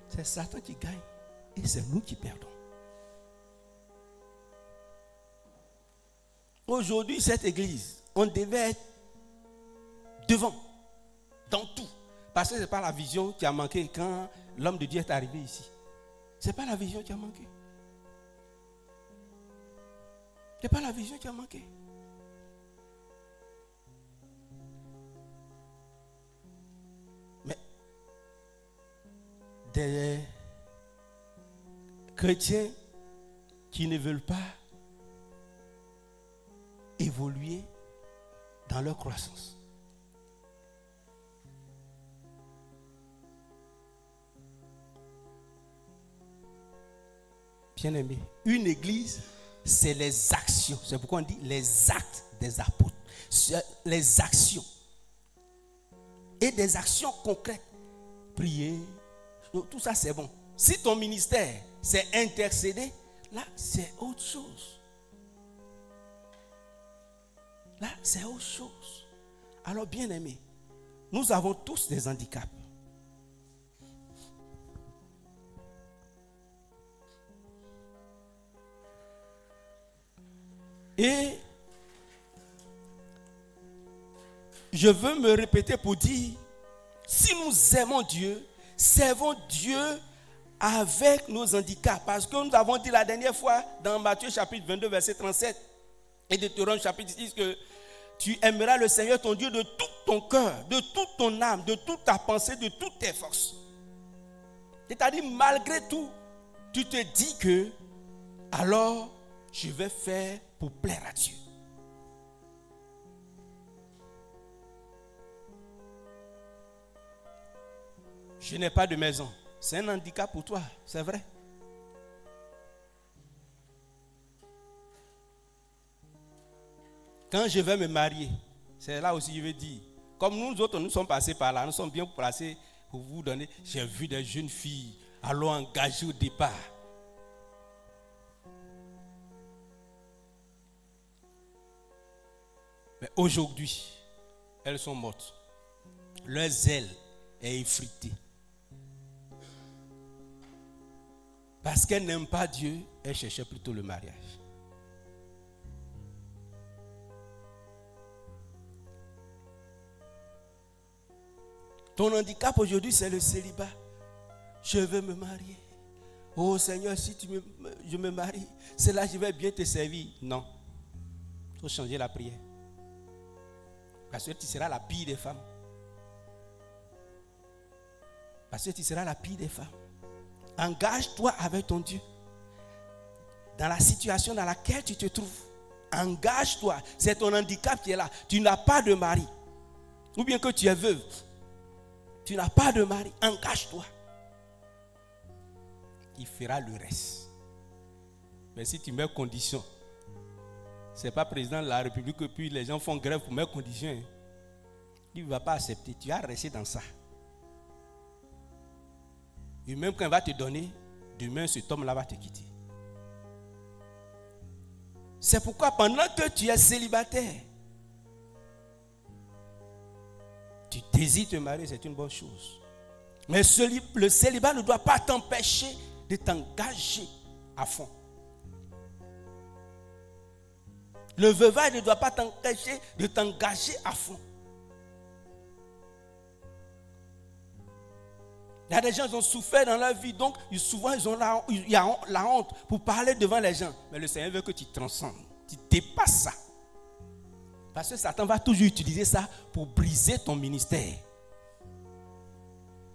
C'est Satan qui gagne. Et c'est nous qui perdons. Aujourd'hui, cette église, on devait être devant, dans tout. Parce que ce n'est pas la vision qui a manqué quand l'homme de Dieu est arrivé ici. Ce n'est pas la vision qui a manqué. Ce n'est pas la vision qui a manqué. Mais des chrétiens qui ne veulent pas évoluer dans leur croissance. Bien-aimé, une église, c'est les actions. C'est pourquoi on dit les actes des apôtres. C'est les actions. Et des actions concrètes. Prier, tout ça c'est bon. Si ton ministère, c'est intercéder, là, c'est autre chose. Là, c'est autre chose. Alors, bien-aimé, nous avons tous des handicaps. Et je veux me répéter pour dire, si nous aimons Dieu, servons Dieu avec nos handicaps. Parce que nous avons dit la dernière fois dans Matthieu chapitre 22, verset 37 et Deutéronome chapitre 10 que tu aimeras le Seigneur ton Dieu de tout ton cœur, de toute ton âme, de toute ta pensée, de toutes tes forces. C'est-à-dire, malgré tout, tu te dis que alors je vais faire pour plaire à Dieu. Je n'ai pas de maison. C'est un handicap pour toi, c'est vrai. Quand je vais me marier, c'est là aussi je veux dire, comme nous autres nous sommes passés par là, nous sommes bien placés pour vous donner. J'ai vu des jeunes filles alors engagées au départ. Mais aujourd'hui, elles sont mortes. Leur zèle est effrité. Parce qu'elles n'aiment pas Dieu, elles cherchaient plutôt le mariage. Ton handicap aujourd'hui, c'est le célibat. Je veux me marier. Oh Seigneur, si je me marie, c'est là que je vais bien te servir. Non. Il faut changer la prière. Parce que tu seras la pire des femmes. Parce que tu seras la pire des femmes. Engage-toi avec ton Dieu. Dans la situation dans laquelle tu te trouves. Engage-toi. C'est ton handicap qui est là. Tu n'as pas de mari. Ou bien que tu es veuve. Tu n'as pas de mari. Engage-toi. Il fera le reste. Mais si tu mets condition, Ce n'est pas président de la République que puis les gens font grève pour mes conditions. Hein. Il ne va pas accepter. Tu vas rester dans ça. Et même quand il va te donner, demain cet homme-là va te quitter. C'est pourquoi pendant que tu es célibataire, tu désires te marier, c'est une bonne chose. Mais le célibat ne doit pas t'empêcher de t'engager à fond. Le veuvage ne doit pas t'empêcher de t'engager à fond. Il y a des gens qui ont souffert dans leur vie, donc souvent il y a la honte pour parler devant les gens. Mais le Seigneur veut que tu transcendes, tu dépasses ça. Parce que Satan va toujours utiliser ça pour briser ton ministère.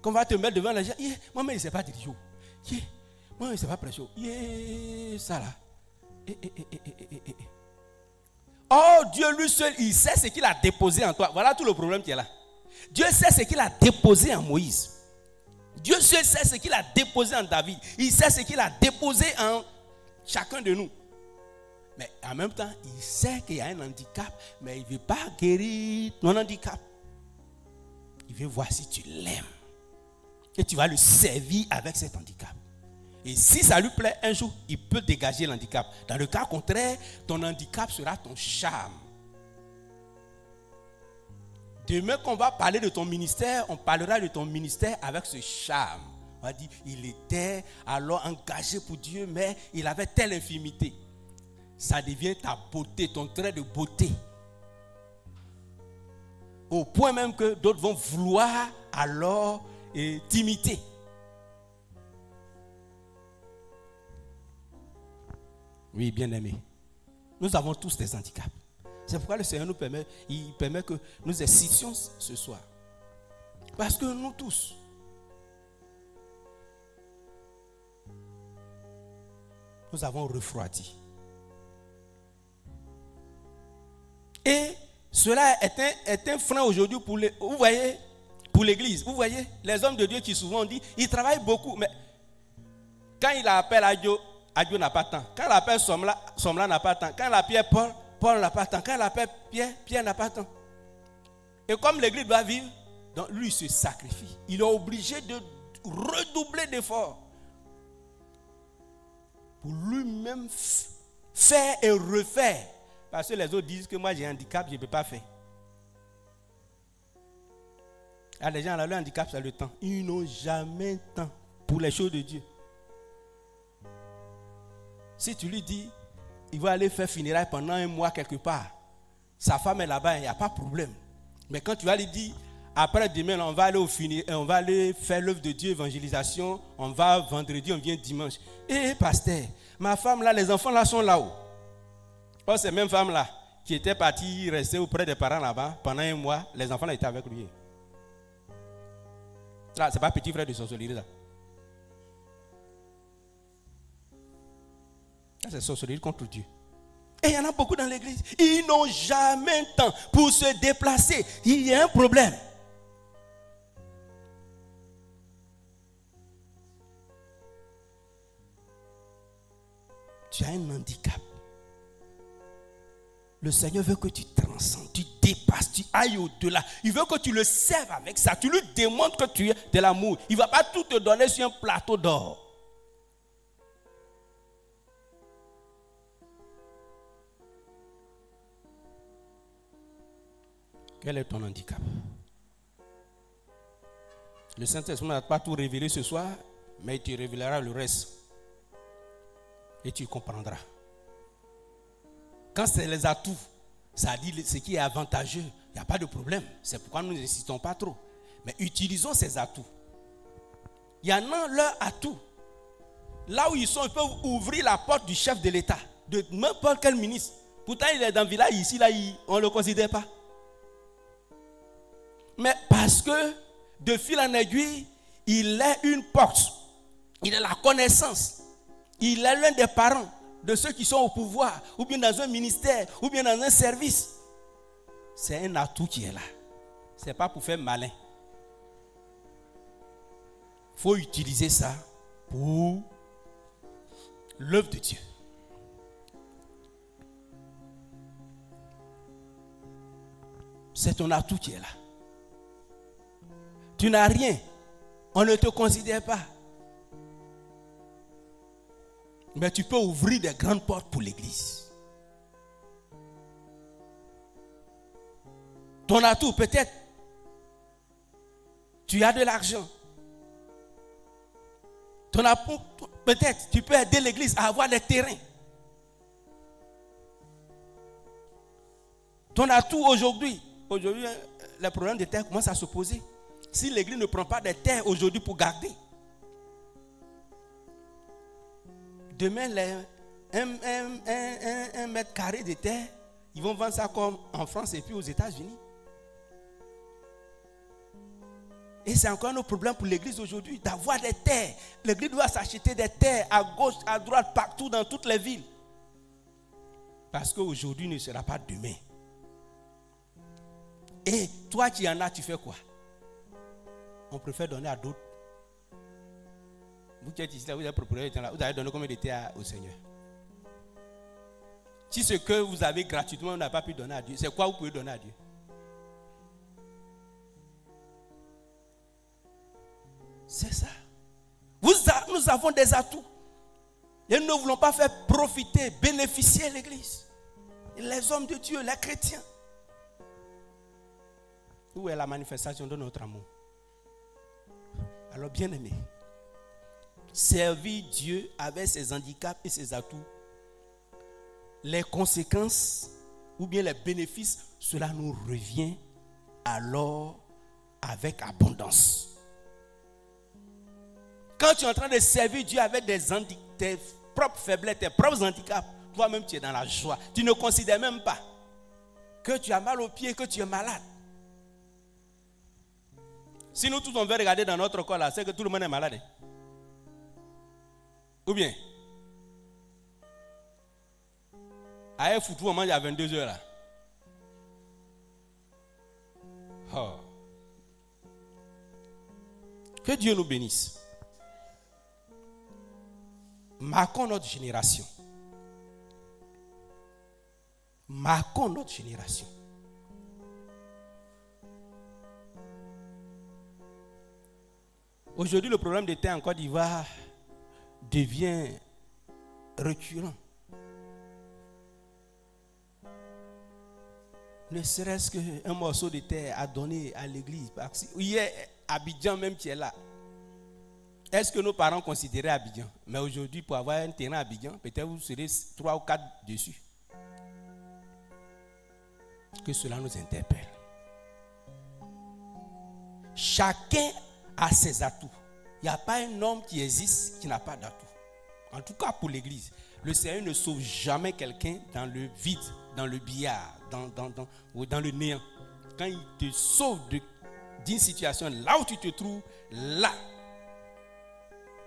Quand on va te mettre devant les gens, moi-même, il ne sait pas dire chaud. Moi-même, il ne sait pas prêcher. Ça là. Oh, Dieu lui seul, il sait ce qu'il a déposé en toi. Voilà tout le problème qui est là. Dieu sait ce qu'il a déposé en Moïse. Dieu seul sait ce qu'il a déposé en David. Il sait ce qu'il a déposé en chacun de nous. Mais en même temps, il sait qu'il y a un handicap, mais il ne veut pas guérir ton handicap. Il veut voir si tu l'aimes. Et tu vas le servir avec cet handicap. Et si ça lui plaît, un jour, il peut dégager l'handicap. Dans le cas contraire, ton handicap sera ton charme. Demain qu'on va parler de ton ministère, on parlera de ton ministère avec ce charme. On va dire, il était alors engagé pour Dieu, mais il avait telle infirmité. Ça devient ta beauté, ton trait de beauté. Au point même que d'autres vont vouloir alors t'imiter. Oui, bien-aimés. Nous avons tous des handicaps. C'est pourquoi le Seigneur nous permet que nous exercions ce soir. Parce que nous tous, nous avons refroidi. Et cela est un frein aujourd'hui pour l'église. Vous voyez, les hommes de Dieu qui souvent dit, ils travaillent beaucoup, mais quand il appelle Adio n'a pas de temps. Quand il appelle Somla n'a pas de temps. Quand il appelle Paul n'a pas de temps. Quand il appelle Pierre n'a pas de temps. Et comme l'église doit vivre, donc lui il se sacrifie. Il est obligé de redoubler d'efforts pour lui-même faire et refaire. Parce que les autres disent que moi j'ai un handicap, je ne peux pas faire. Alors les gens, leur handicap, c'est le temps. Ils n'ont jamais de temps pour les choses de Dieu. Si tu lui dis, il va aller faire funérailles pendant un mois quelque part, sa femme est là-bas, il n'y a pas de problème. Mais quand tu vas lui dire, après demain, on va aller au funérailles, on va aller faire l'œuvre de Dieu, évangélisation, on va vendredi, on vient dimanche. Pasteur, ma femme là, les enfants là sont là-haut. Or, ces mêmes femmes là, qui étaient parties rester auprès des parents là-bas, pendant un mois, les enfants là étaient avec lui. Là, ce n'est pas petit frère de sorcellerie là. C'est sorcellerie contre Dieu. Et il y en a beaucoup dans l'église. Ils n'ont jamais le temps pour se déplacer. Il y a un problème. Tu as un handicap. Le Seigneur veut que tu transcendes, tu dépasses, tu ailles au-delà. Il veut que tu le serves avec ça. Tu lui démontres que tu es de l'amour. Il ne va pas tout te donner sur un plateau d'or. Quel est ton handicap? Le Saint-Esprit n'a pas tout révélé ce soir, mais il te révélera le reste. Et tu comprendras. Quand c'est les atouts, ça dit ce qui est avantageux, il n'y a pas de problème. C'est pourquoi nous n'insistons pas trop. Mais utilisons ces atouts. Il y en a leurs atouts. Là où ils sont, ils peuvent ouvrir la porte du chef de l'État, de n'importe quel ministre. Pourtant, il est dans le village ici, là, on ne le considère pas. Mais parce que de fil en aiguille, il est une porte. Il a la connaissance. Il est l'un des parents de ceux qui sont au pouvoir, ou bien dans un ministère, ou bien dans un service. C'est un atout qui est là. Ce n'est pas pour faire malin. Il faut utiliser ça pour l'œuvre de Dieu. C'est ton atout qui est là. Tu n'as rien. On ne te considère pas. Mais tu peux ouvrir des grandes portes pour l'église. Ton atout, peut-être, tu as de l'argent. Ton atout, peut-être, tu peux aider l'église à avoir des terrains. Ton atout aujourd'hui, les problèmes de terre commencent à se poser. Si l'église ne prend pas des terres aujourd'hui pour garder, demain, un mètre carré de terre, ils vont vendre ça comme en France et puis aux États-Unis. Et c'est encore un autre problème pour l'église aujourd'hui, d'avoir des terres. L'église doit s'acheter des terres à gauche, à droite, partout dans toutes les villes. Parce qu'aujourd'hui ne sera pas demain. Et toi qui en as, tu fais quoi? On préfère donner à d'autres. Vous qui êtes ici, vous êtes propriétaire, vous avez donné combien de terres au Seigneur? Si ce que vous avez gratuitement, vous n'avez pas pu donner à Dieu, c'est quoi vous pouvez donner à Dieu? C'est ça. Nous avons des atouts. Et nous ne voulons pas faire profiter, bénéficier l'église. Les hommes de Dieu, les chrétiens. Où est la manifestation de notre amour? Alors, bien aimé, servir Dieu avec ses handicaps et ses atouts, les conséquences ou bien les bénéfices, cela nous revient alors avec abondance. Quand tu es en train de servir Dieu avec tes propres faiblesses, tes propres handicaps, toi-même tu es dans la joie. Tu ne considères même pas que tu as mal aux pieds, que tu es malade. Si nous tous on veut regarder dans notre corps là, c'est que tout le monde est malade. Ou bien, à un foutu, on mange à 22 heures là. Oh. Que Dieu nous bénisse. Marquons notre génération. Marquons notre génération. Aujourd'hui, le problème de terre en Côte d'Ivoire devient récurrent. Ne serait-ce qu'un morceau de terre à donner à l'église. Hier, Abidjan même qui est là. Est-ce que nos parents considéraient Abidjan? Mais aujourd'hui, pour avoir un terrain à Abidjan, peut-être vous serez 3 ou 4 dessus. Que cela nous interpelle. Chacun a ses atouts. Il n'y a pas un homme qui existe qui n'a pas d'atouts. En tout cas pour l'église. Le Seigneur ne sauve jamais quelqu'un dans le vide, dans le billard, dans le néant. Quand il te sauve d'une situation, là où tu te trouves, là,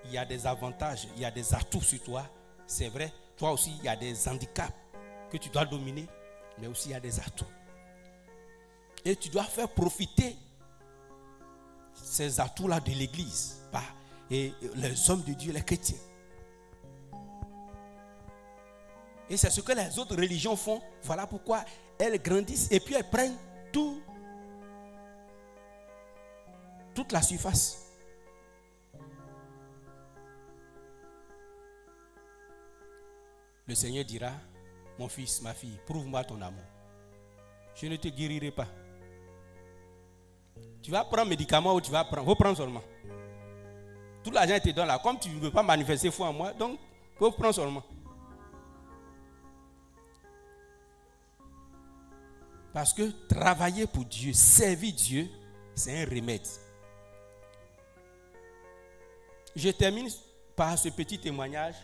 il y a des avantages, il y a des atouts sur toi. C'est vrai, toi aussi, il y a des handicaps que tu dois dominer, mais aussi il y a des atouts. Et tu dois faire profiter ces atouts-là de l'église, et les hommes de Dieu, les chrétiens. Et c'est ce que les autres religions font. Voilà pourquoi elles grandissent et puis elles prennent toute la surface. Le Seigneur dira, mon fils, ma fille, prouve-moi ton amour. Je ne te guérirai pas. Tu vas prendre un médicament ou tu vas prendre, faut prendre seulement. Tout l'argent te donne là. Comme tu ne veux pas manifester foi en moi, donc faut prendre seulement. Parce que travailler pour Dieu, servir Dieu, c'est un remède. Je termine par ce petit témoignage.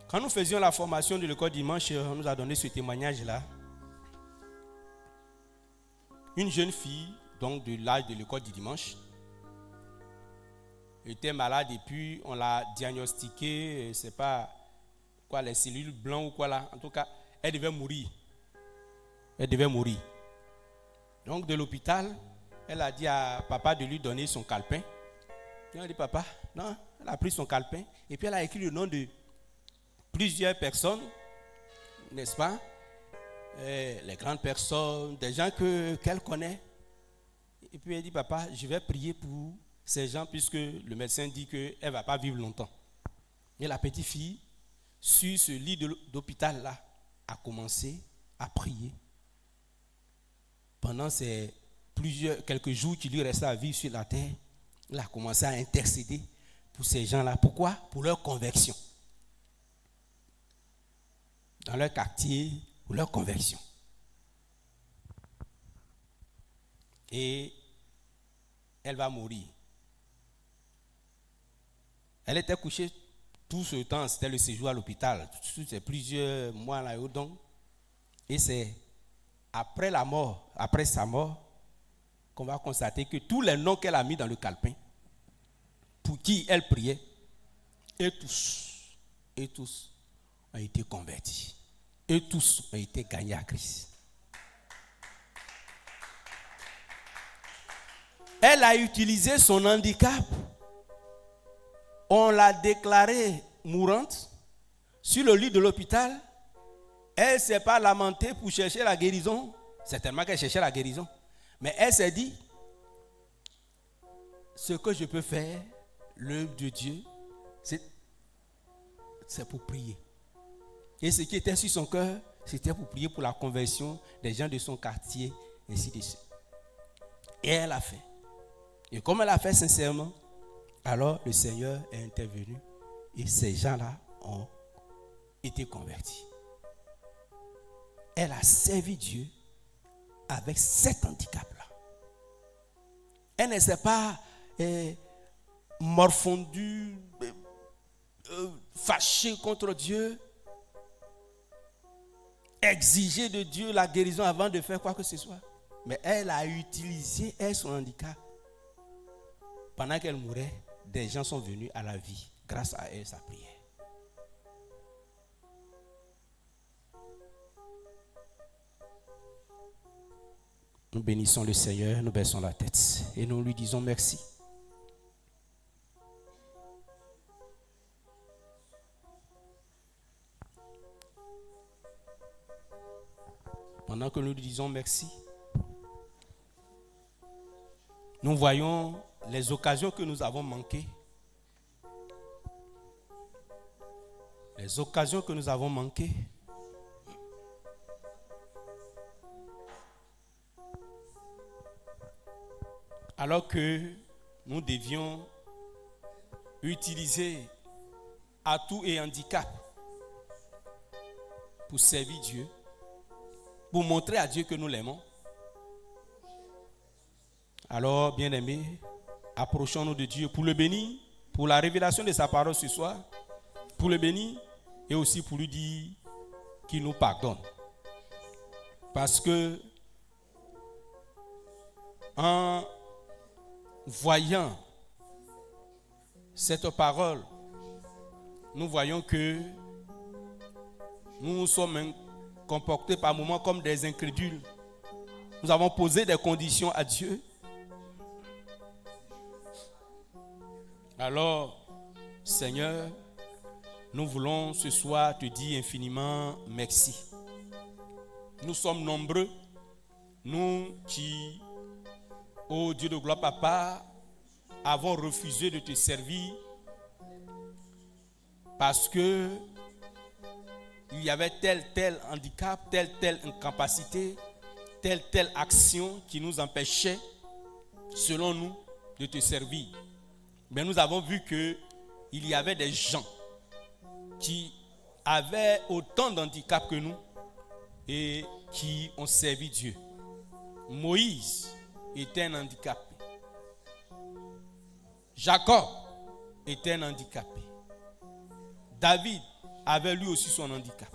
Quand nous faisions la formation de l'école dimanche, on nous a donné ce témoignage-là. Une jeune fille, donc de l'âge de l'école du dimanche, était malade et puis on l'a diagnostiquée, c'est pas quoi, les cellules blanches ou quoi là. En tout cas, elle devait mourir. Elle devait mourir. Donc de l'hôpital, elle a dit à papa de lui donner son calepin. Elle a dit papa, non, elle a pris son calepin et puis elle a écrit le nom de plusieurs personnes, n'est-ce pas? les grandes personnes, des gens qu'elle connaît. Et puis elle dit, papa, je vais prier pour ces gens puisque le médecin dit qu'elle ne va pas vivre longtemps. Et la petite fille, sur ce lit d'hôpital-là, a commencé à prier. Pendant ces quelques jours qui lui restaient à vivre sur la terre, elle a commencé à intercéder pour ces gens-là. Pourquoi? Pour leur conversion. Dans leur quartier, pour leur conversion. Et elle va mourir. Elle était couchée tout ce temps, c'était le séjour à l'hôpital, c'est plusieurs mois là-haut donc. Et c'est après sa mort, qu'on va constater que tous les noms qu'elle a mis dans le calepin, pour qui elle priait, et tous ont été convertis. Et tous ont été gagnés à Christ. Elle a utilisé son handicap. On l'a déclarée mourante sur le lit de l'hôpital. Elle ne s'est pas lamentée pour chercher la guérison. Certainement qu'elle cherchait la guérison. Mais elle s'est dit, ce que je peux faire, l'œuvre de Dieu, c'est pour prier. Et ce qui était sur son cœur, c'était pour prier pour la conversion des gens de son quartier, ainsi de suite. Et elle a fait. Et comme elle a fait sincèrement, alors le Seigneur est intervenu et ces gens-là ont été convertis. Elle a servi Dieu avec cet handicap-là. Elle ne s'est pas morfondue, fâchée contre Dieu, exigée de Dieu la guérison avant de faire quoi que ce soit. Mais elle a utilisé son handicap. Pendant qu'elle mourait, des gens sont venus à la vie grâce à elle, sa prière. Nous bénissons le Seigneur, nous baissons la tête et nous lui disons merci. Pendant que nous lui disons merci, nous voyons les occasions que nous avons manquées. Les occasions que nous avons manquées. Alors que nous devions utiliser atouts et handicaps pour servir Dieu, pour montrer à Dieu que nous l'aimons. Alors, bien-aimés, approchons-nous de Dieu pour le bénir, pour la révélation de sa parole ce soir, pour le bénir et aussi pour lui dire qu'il nous pardonne. Parce que en voyant cette parole, nous voyons que nous nous sommes comportés par moments comme des incrédules. Nous avons posé des conditions à Dieu. Alors, Seigneur, nous voulons ce soir te dire infiniment merci. Nous sommes nombreux, nous qui, ô Dieu de gloire, Papa, avons refusé de te servir parce que il y avait tel handicap, telle incapacité, telle action qui nous empêchait, selon nous, de te servir. Mais nous avons vu qu'il y avait des gens qui avaient autant d'handicap que nous et qui ont servi Dieu. Moïse était un handicapé. Jacob était un handicapé. David avait lui aussi son handicap.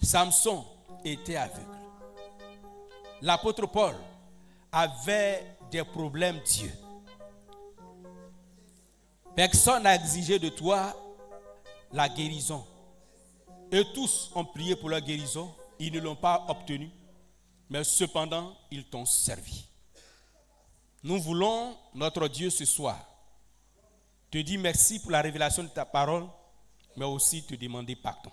Samson était aveugle. L'apôtre Paul avait des problèmes Dieu. Personne n'a exigé de toi la guérison. Et tous ont prié pour leur guérison. Ils ne l'ont pas obtenue. Mais cependant, ils t'ont servi. Nous voulons, notre Dieu, ce soir, te dire merci pour la révélation de ta parole, mais aussi te demander pardon.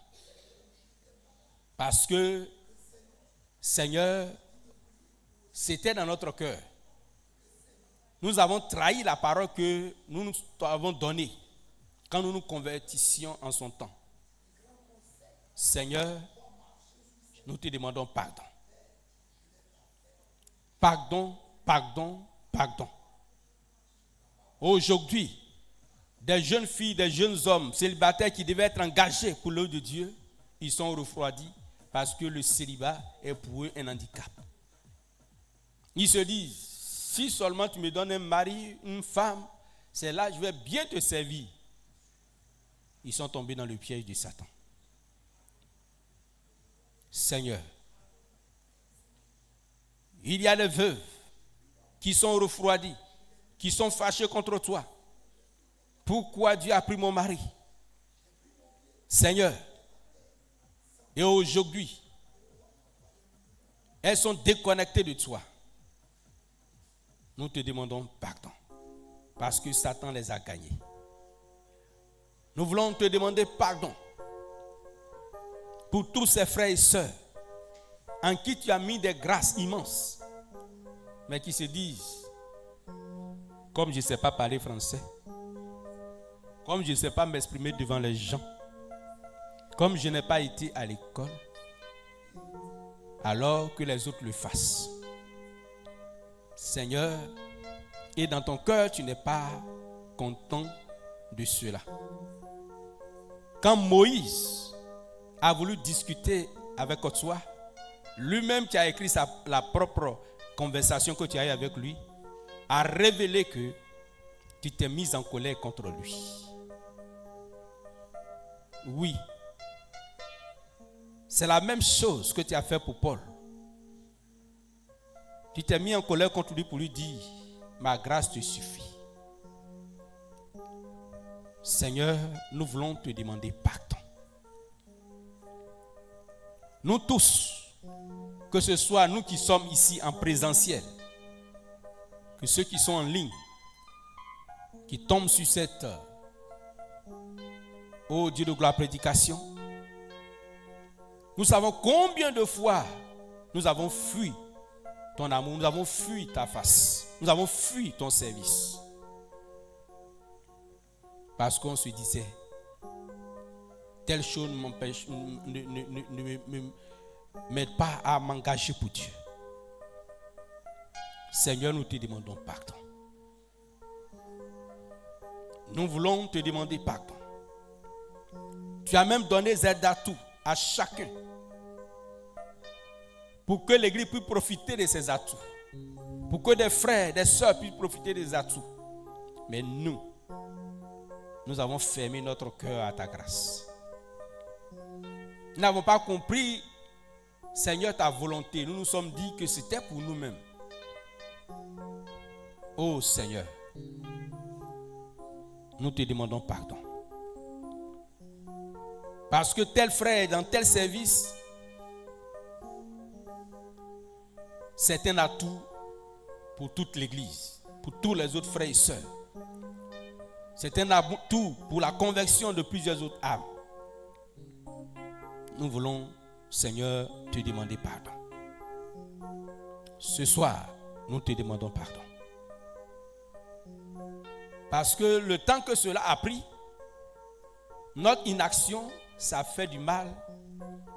Parce que, Seigneur, c'était dans notre cœur. Nous avons trahi la parole que nous nous avons donnée quand nous nous convertissions en son temps. Seigneur, nous te demandons pardon. Pardon, pardon, pardon. Aujourd'hui, des jeunes filles, des jeunes hommes célibataires qui devaient être engagés pour l'œuvre de Dieu, ils sont refroidis parce que le célibat est pour eux un handicap. Ils se disent, si seulement tu me donnes un mari, une femme, c'est là que je vais bien te servir. Ils sont tombés dans le piège de Satan. Seigneur, il y a des veuves qui sont refroidies, qui sont fâchées contre toi. Pourquoi Dieu a pris mon mari? Seigneur, et aujourd'hui, elles sont déconnectées de toi. Nous te demandons pardon, parce que Satan les a gagnés. Nous voulons te demander pardon pour tous ces frères et sœurs en qui tu as mis des grâces immenses, mais qui se disent, comme je ne sais pas parler français, comme je ne sais pas m'exprimer devant les gens, comme je n'ai pas été à l'école, alors que les autres le fassent. Seigneur, et dans ton cœur, tu n'es pas content de cela. Quand Moïse a voulu discuter avec toi, lui-même qui a écrit la propre conversation que tu as eue avec lui, a révélé que tu t'es mis en colère contre lui. Oui, c'est la même chose que tu as fait pour Paul. Tu t'es mis en colère contre lui pour lui dire, ma grâce te suffit. Seigneur, nous voulons te demander pardon. Nous tous, que ce soit nous qui sommes ici en présentiel, que ceux qui sont en ligne, qui tombent sur cette, oh Dieu de gloire, prédication, nous savons combien de fois nous avons fui ton amour, nous avons fui ta face, nous avons fui ton service. Parce qu'on se disait, telle chose m'empêche, ne m'aide pas à m'engager pour Dieu. Seigneur, nous te demandons pardon. Nous voulons te demander pardon. Tu as même donné des atouts à chacun pour que l'Église puisse profiter de ces atouts. Pour que des frères, des sœurs puissent profiter des atouts. Mais nous avons fermé notre cœur à ta grâce. Nous n'avons pas compris, Seigneur, ta volonté. Nous nous sommes dit que c'était pour nous-mêmes. Oh Seigneur, nous te demandons pardon. Parce que tel frère dans tel service, c'est un atout pour toute l'Église, pour tous les autres frères et sœurs. C'est un atout pour la conversion de plusieurs autres âmes. Nous voulons, Seigneur, te demander pardon. Ce soir, nous te demandons pardon. Parce que le temps que cela a pris, notre inaction, ça fait du mal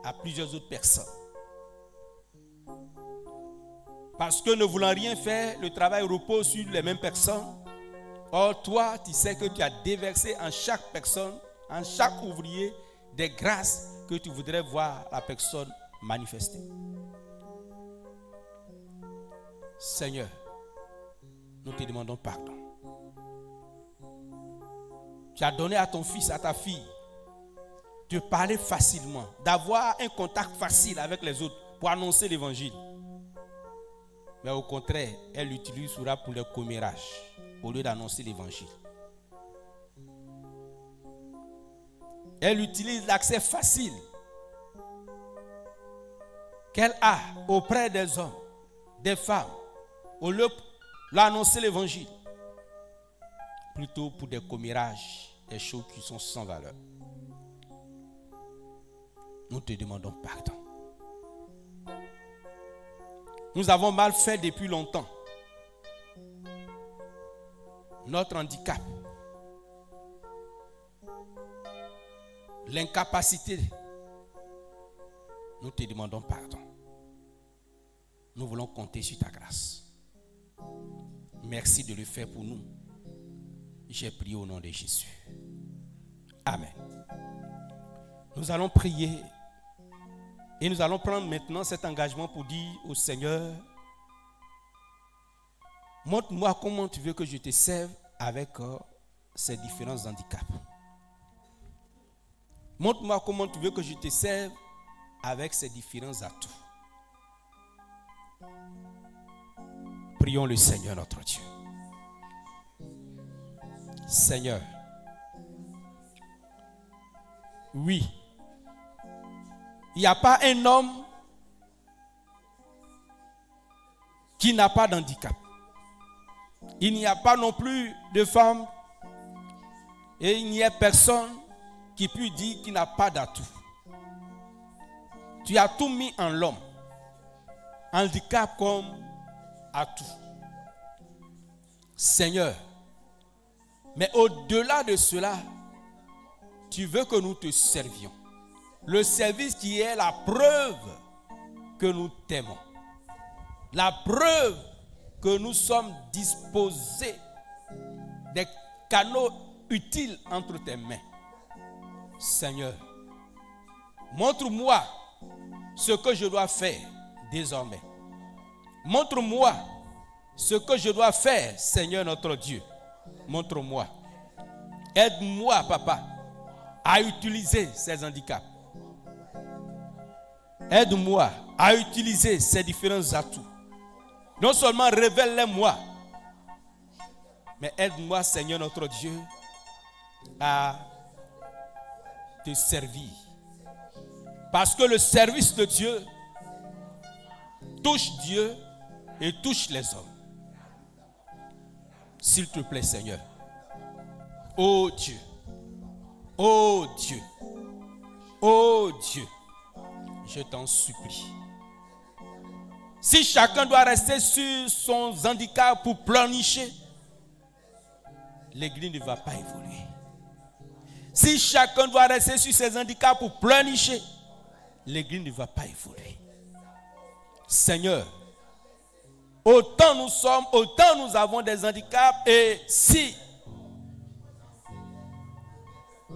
à plusieurs autres personnes. Parce que ne voulant rien faire, le travail repose sur les mêmes personnes. Or, toi, tu sais que tu as déversé en chaque personne, en chaque ouvrier, des grâces que tu voudrais voir la personne manifester. Seigneur, nous te demandons pardon. Tu as donné à ton fils, à ta fille, de parler facilement, d'avoir un contact facile avec les autres pour annoncer l'évangile. Mais au contraire, elle l'utilisera pour le commérage au lieu d'annoncer l'évangile. Elle utilise l'accès facile qu'elle a auprès des hommes, des femmes, au lieu d'annoncer l'évangile, plutôt pour des commérages, des choses qui sont sans valeur. Nous te demandons pardon. Nous avons mal fait depuis longtemps. Notre handicap, l'incapacité, nous te demandons pardon. Nous voulons compter sur ta grâce. Merci de le faire pour nous. J'ai prié au nom de Jésus. Amen. Nous allons prier et nous allons prendre maintenant cet engagement pour dire au Seigneur, montre-moi comment tu veux que je te serve avec ces différents handicaps. Montre-moi comment tu veux que je te serve avec ces différents atouts. Prions le Seigneur notre Dieu. Seigneur, oui, il n'y a pas un homme qui n'a pas d'handicap. Il n'y a pas non plus de femme et il n'y a personne qui puisse dire qu'il n'a pas d'atout. Tu as tout mis en l'homme, handicap comme atout. Seigneur, mais au-delà de cela, tu veux que nous te servions. Le service qui est la preuve que nous t'aimons. La preuve que nous sommes disposés des canaux utiles entre tes mains. Seigneur, montre-moi ce que je dois faire désormais. Montre-moi ce que je dois faire, Seigneur notre Dieu. Montre-moi. Aide-moi, Papa, à utiliser ces handicaps. Aide-moi à utiliser ces différents atouts. Non seulement révèle-les-moi, mais aide-moi, Seigneur notre Dieu, à te servir. Parce que le service de Dieu touche Dieu et touche les hommes. S'il te plaît, Seigneur. Oh Dieu. Oh Dieu. Oh Dieu. Je t'en supplie. Si chacun doit rester sur son handicap pour pleurnicher, l'église ne va pas évoluer. Si chacun doit rester sur ses handicaps pour pleurnicher, l'église ne va pas évoluer. Seigneur, autant nous sommes, autant nous avons des handicaps, et si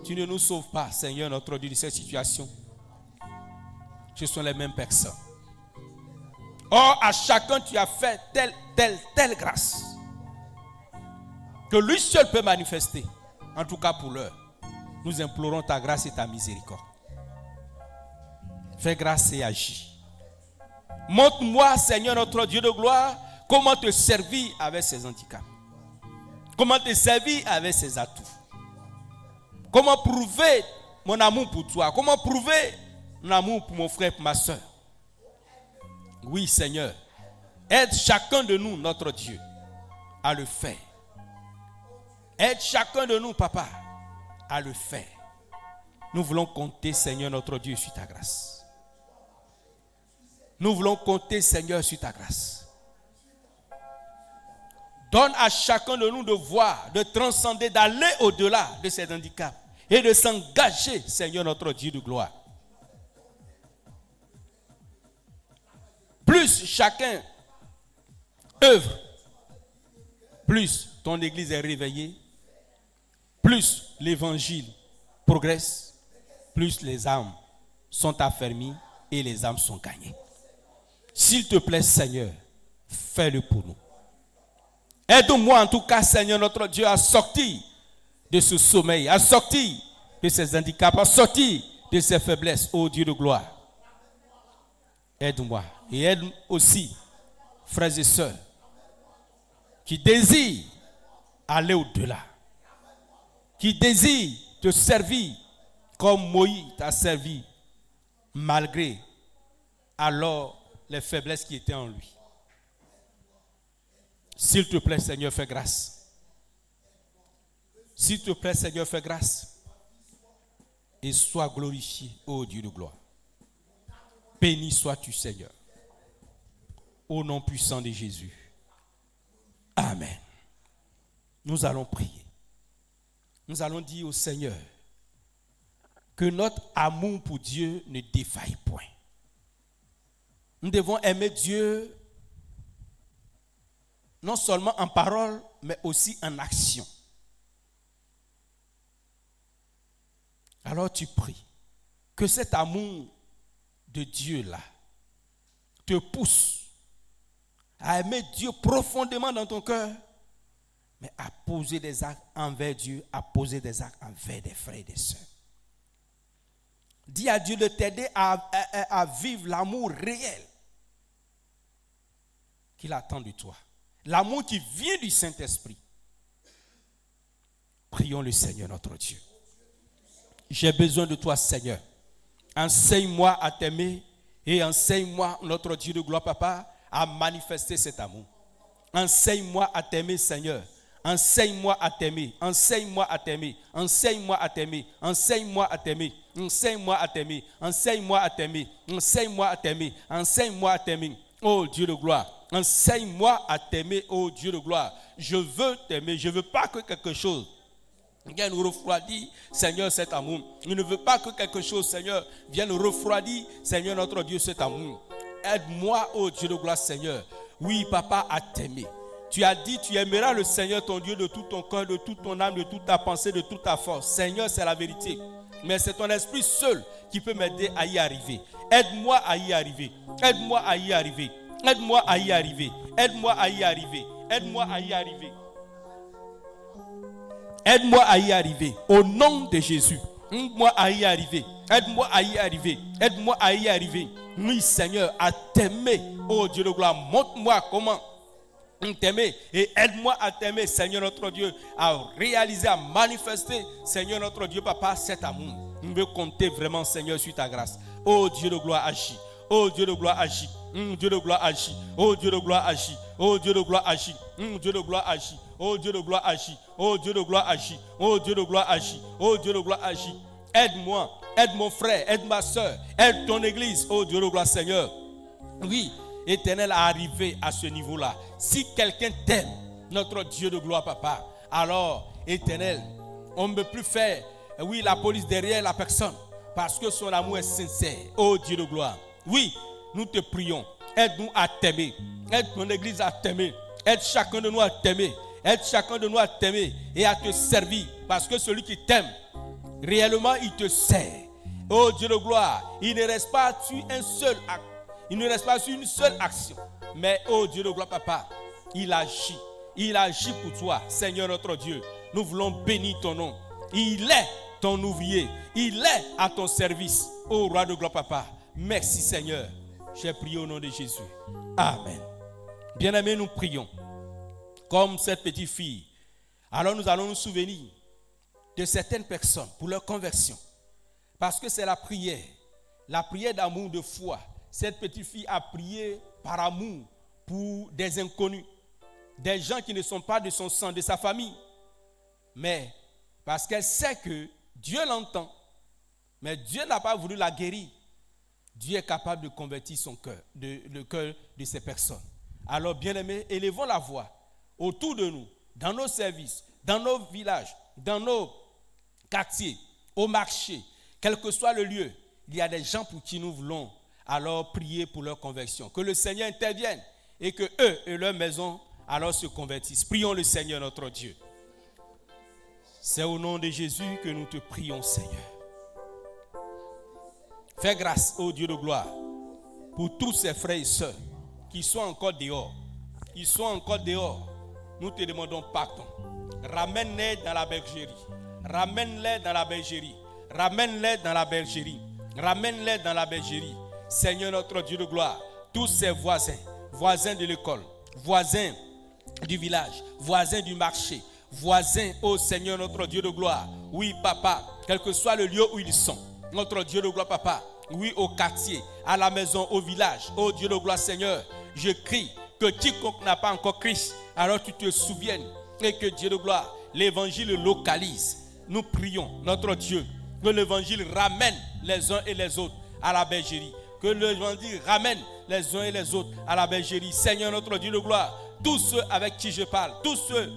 tu ne nous sauves pas, Seigneur notre Dieu, de cette situation, ce sont les mêmes personnes. Or, à chacun, tu as fait telle grâce que lui seul peut manifester. En tout cas pour l'heure, nous implorons ta grâce et ta miséricorde. Fais grâce et agis. Montre-moi, Seigneur notre Dieu de gloire, comment te servir avec ces handicaps. Comment te servir avec ces atouts. Comment prouver mon amour pour toi. Comment prouver mon amour pour mon frère et pour ma soeur. Oui, Seigneur, aide chacun de nous, notre Dieu, à le faire. Aide chacun de nous, Papa, à le faire. Nous voulons compter, Seigneur, notre Dieu, sur ta grâce. Nous voulons compter, Seigneur, sur ta grâce. Donne à chacun de nous de voir, de transcender, d'aller au-delà de ces handicaps et de s'engager, Seigneur, notre Dieu de gloire. Plus chacun œuvre, plus ton église est réveillée, plus l'évangile progresse, plus les âmes sont affermies et les âmes sont gagnées. S'il te plaît, Seigneur, fais-le pour nous. Aide-moi en tout cas, Seigneur notre Dieu, à sortir de ce sommeil, à sortir de ces handicaps, à sortir de ces faiblesses, ô Dieu de gloire. Aide-moi et aide aussi, frères et sœurs, qui désirent aller au-delà, qui désirent te servir comme Moïse t'a servi, malgré alors les faiblesses qui étaient en lui. S'il te plaît, Seigneur, fais grâce. S'il te plaît, Seigneur, fais grâce. Et sois glorifié, ô Dieu de gloire. Béni sois-tu, Seigneur. Au nom puissant de Jésus. Amen. Nous allons prier. Nous allons dire au Seigneur que notre amour pour Dieu ne défaille point. Nous devons aimer Dieu non seulement en parole, mais aussi en action. Alors tu pries que cet amour de Dieu-là te pousse à aimer Dieu profondément dans ton cœur, mais à poser des actes envers Dieu, à poser des actes envers des frères et des sœurs. Dis à Dieu de t'aider à vivre l'amour réel qu'il attend de toi. L'amour qui vient du Saint-Esprit. Prions le Seigneur notre Dieu. J'ai besoin de toi, Seigneur. Enseigne-moi à t'aimer et enseigne-moi, notre Dieu de gloire, Papa, à manifester cet amour. Enseigne-moi à t'aimer, Seigneur. Enseigne-moi à t'aimer. Enseigne-moi à t'aimer. Enseigne-moi à t'aimer. Enseigne-moi à t'aimer. Enseigne-moi à t'aimer. Enseigne-moi à t'aimer. Enseigne-moi à t'aimer. Enseigne-moi à t'aimer. Oh Dieu de gloire. Enseigne-moi à t'aimer, oh Dieu de gloire. Je veux t'aimer. Je ne veux pas que quelque chose vienne refroidir, Seigneur, cet amour. Je ne veux pas que quelque chose, Seigneur, vienne refroidir, Seigneur, notre Dieu, cet amour. Aide-moi, oh Dieu de gloire, Seigneur. Oui, Papa, à t'aimer. Tu as dit, tu aimeras le Seigneur, ton Dieu, de tout ton cœur, de toute ton âme, de toute ta pensée, de toute ta force. Seigneur, c'est la vérité. Mais c'est ton esprit seul qui peut m'aider à y arriver. Aide-moi à y arriver. Aide-moi à y arriver. Aide-moi à y arriver. Aide-moi à y arriver. Aide-moi à y arriver. Aide-moi à y arriver. Au nom de Jésus. Aide-moi à y arriver. Aide-moi à y arriver. Aide-moi à y arriver. Oui, Seigneur, à t'aimer. Oh Dieu de gloire, montre-moi comment t'aimer et aide-moi à t'aimer, Seigneur notre Dieu, à réaliser, à manifester, Seigneur notre Dieu, Papa, cet amour. Je veux compter vraiment, Seigneur, sur ta grâce. Oh Dieu de gloire, agis. Oh Dieu de gloire, agis. Dieu de gloire, agis. Oh Dieu de gloire, agis. Oh Dieu de gloire, agis. Dieu de gloire, agis. Oh Dieu de gloire, agis. Oh Dieu de gloire, agis. Oh Dieu de gloire, agis. Oh Dieu de gloire, agis. Aide-moi, aide mon frère, aide ma soeur, aide ton église. Oh Dieu de gloire, Seigneur. Oui, Éternel, à arriver à ce niveau-là. Si quelqu'un t'aime, notre Dieu de gloire, Papa, alors, Éternel, on ne peut plus faire, oui, la police derrière la personne, parce que son amour est sincère. Oh Dieu de gloire. Oui, nous te prions. Aide-nous à t'aimer. Aide ton église à t'aimer. Aide chacun de nous à t'aimer. Aide chacun de nous à t'aimer et à te servir. Parce que celui qui t'aime, réellement, il te sert. Oh Dieu de gloire, il ne reste pas sur un seul acte. Il ne reste pas sur une seule action. Mais, oh Dieu de gloire, Papa, il agit. Il agit pour toi, Seigneur notre Dieu. Nous voulons bénir ton nom. Il est ton ouvrier. Il est à ton service. Oh roi de gloire, Papa. Merci, Seigneur. J'ai prié au nom de Jésus. Amen. Bien-aimés, nous prions. Comme cette petite fille. Alors nous allons nous souvenir de certaines personnes pour leur conversion. Parce que c'est la prière d'amour, de foi. Cette petite fille a prié par amour pour des inconnus, des gens qui ne sont pas de son sang, de sa famille. Mais parce qu'elle sait que Dieu l'entend, mais Dieu n'a pas voulu la guérir. Dieu est capable de convertir son cœur, le cœur de ces personnes. Alors, bien-aimés, élevons la voix autour de nous, dans nos services, dans nos villages, dans nos quartiers, au marché, quel que soit le lieu. Il y a des gens pour qui nous voulons alors prier pour leur conversion. Que le Seigneur intervienne et que eux et leur maison alors se convertissent. Prions le Seigneur notre Dieu. C'est au nom de Jésus que nous te prions, Seigneur. Fais grâce au Dieu de gloire pour tous ces frères et sœurs qui sont encore dehors. Ils sont encore dehors. Nous te demandons pardon. Ramène-les dans la bergerie. Ramène-les dans la bergerie. Ramène-les dans la bergerie. Ramène-les dans la bergerie. Seigneur notre Dieu de gloire, tous ces voisins, voisins de l'école, voisins du village, voisins du marché, voisins, ô Seigneur notre Dieu de gloire, oui Papa, quel que soit le lieu où ils sont, notre Dieu de gloire Papa, oui au quartier, à la maison, au village, ô Dieu de gloire Seigneur, je crie que quiconque n'a pas encore Christ, alors tu te souviennes et que Dieu de gloire, l'évangile localise. Nous prions notre Dieu, que l'évangile ramène les uns et les autres à la bergerie. Que l'évangile ramène les uns et les autres à la bergerie. Seigneur notre Dieu de gloire, tous ceux avec qui je parle, tous ceux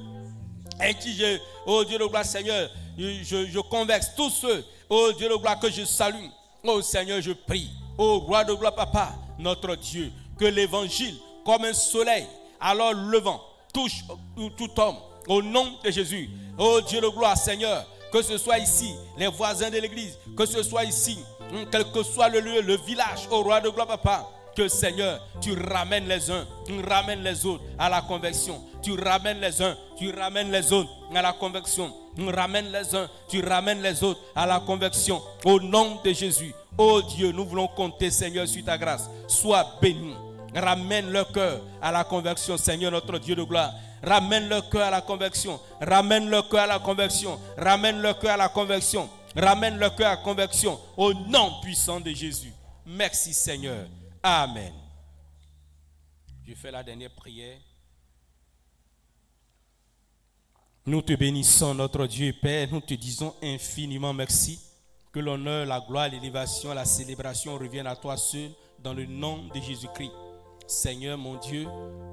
avec qui oh Dieu de gloire, Seigneur, je converse, tous ceux, oh Dieu de gloire, que je salue. Oh Seigneur, je prie, oh roi de gloire, papa, notre Dieu, que l'évangile, comme un soleil, alors levant, touche tout homme, au nom de Jésus. Oh Dieu de gloire, Seigneur, que ce soit ici, les voisins de l'église, que ce soit ici, quel que soit le lieu, le village, oh roi de gloire, papa, que Seigneur, tu ramènes les uns, tu ramènes les autres à la conversion. Tu ramènes les uns, tu ramènes les autres à la conversion. Tu ramènes les uns, tu ramènes les autres à la conversion. Au nom de Jésus, oh Dieu, nous voulons compter, Seigneur, sur ta grâce. Sois béni. Ramène leur cœur à la conversion, Seigneur, notre Dieu de gloire. Ramène leur cœur à la conversion. Ramène leur cœur à la conversion. Ramène leur cœur à la conversion. Ramène leur cœur à la conversion. Au nom puissant de Jésus. Merci, Seigneur. Amen. Je fais la dernière prière. Nous te bénissons, notre Dieu et Père. Nous te disons infiniment merci. Que l'honneur, la gloire, l'élévation, la célébration reviennent à toi seul dans le nom de Jésus-Christ. Seigneur, mon Dieu,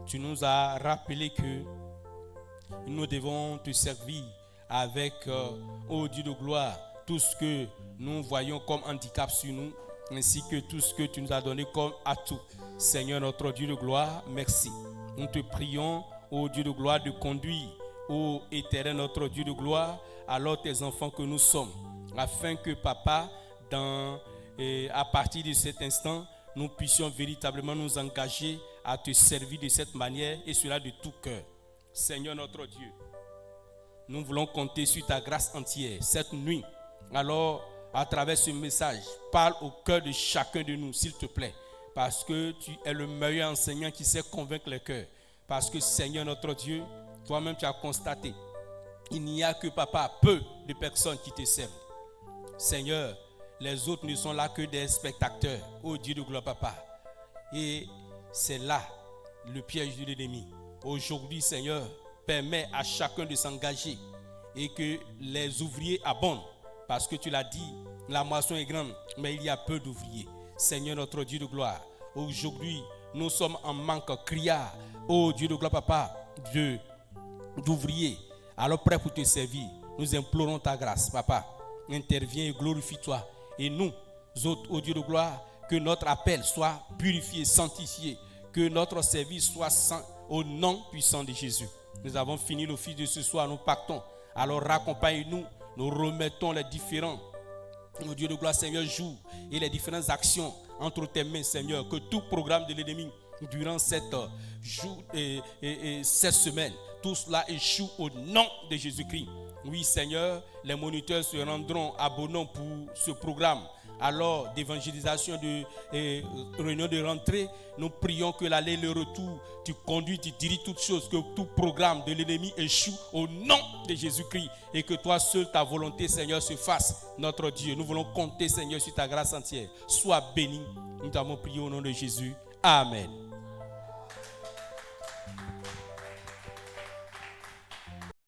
tu nous as rappelé que nous devons te servir avec, ô Dieu de gloire, tout ce que nous voyons comme handicap sur nous, ainsi que tout ce que tu nous as donné comme atout. Seigneur, notre Dieu de gloire, merci. Nous te prions, ô Dieu de gloire, de conduire, ô éternel, notre Dieu de gloire, alors tes enfants que nous sommes, afin que, Papa, à partir de cet instant, nous puissions véritablement nous engager à te servir de cette manière, et cela de tout cœur. Seigneur, notre Dieu, nous voulons compter sur ta grâce entière cette nuit. Alors, à travers ce message, parle au cœur de chacun de nous, s'il te plaît, parce que tu es le meilleur enseignant qui sait convaincre les cœurs. Parce que, Seigneur, notre Dieu, toi-même tu as constaté, il n'y a que, Papa, peu de personnes qui te servent. Seigneur, les autres ne sont là que des spectateurs. Oh Dieu de gloire, Papa. Et c'est là le piège de l'ennemi. Aujourd'hui, Seigneur, permets à chacun de s'engager et que les ouvriers abondent. Parce que tu l'as dit, la moisson est grande, mais il y a peu d'ouvriers. Seigneur, notre Dieu de gloire, aujourd'hui, nous sommes en manque criard. Oh Dieu de gloire, Papa, d'ouvriers. Alors prêt pour te servir, nous implorons ta grâce, Papa. Interviens et glorifie-toi. Et nous autres, ô Dieu de gloire, que notre appel soit purifié, sanctifié, que notre service soit saint au nom puissant de Jésus. Nous avons fini l'office de ce soir, nous partons. Alors raccompagne-nous, nous remettons les différents, ô Dieu de gloire, Seigneur, jours et les différentes actions entre tes mains, Seigneur, que tout programme de l'ennemi durant cette semaine, tout cela échoue au nom de Jésus-Christ. Oui, Seigneur, les moniteurs se rendront abonnés pour ce programme. Alors, d'évangélisation, de réunion de rentrée, nous prions que l'aller et le retour, tu conduis, tu diriges toutes choses, que tout programme de l'ennemi échoue au nom de Jésus-Christ et que toi seul, ta volonté, Seigneur, se fasse, notre Dieu. Nous voulons compter, Seigneur, sur ta grâce entière. Sois béni. Nous t'avons prié au nom de Jésus. Amen.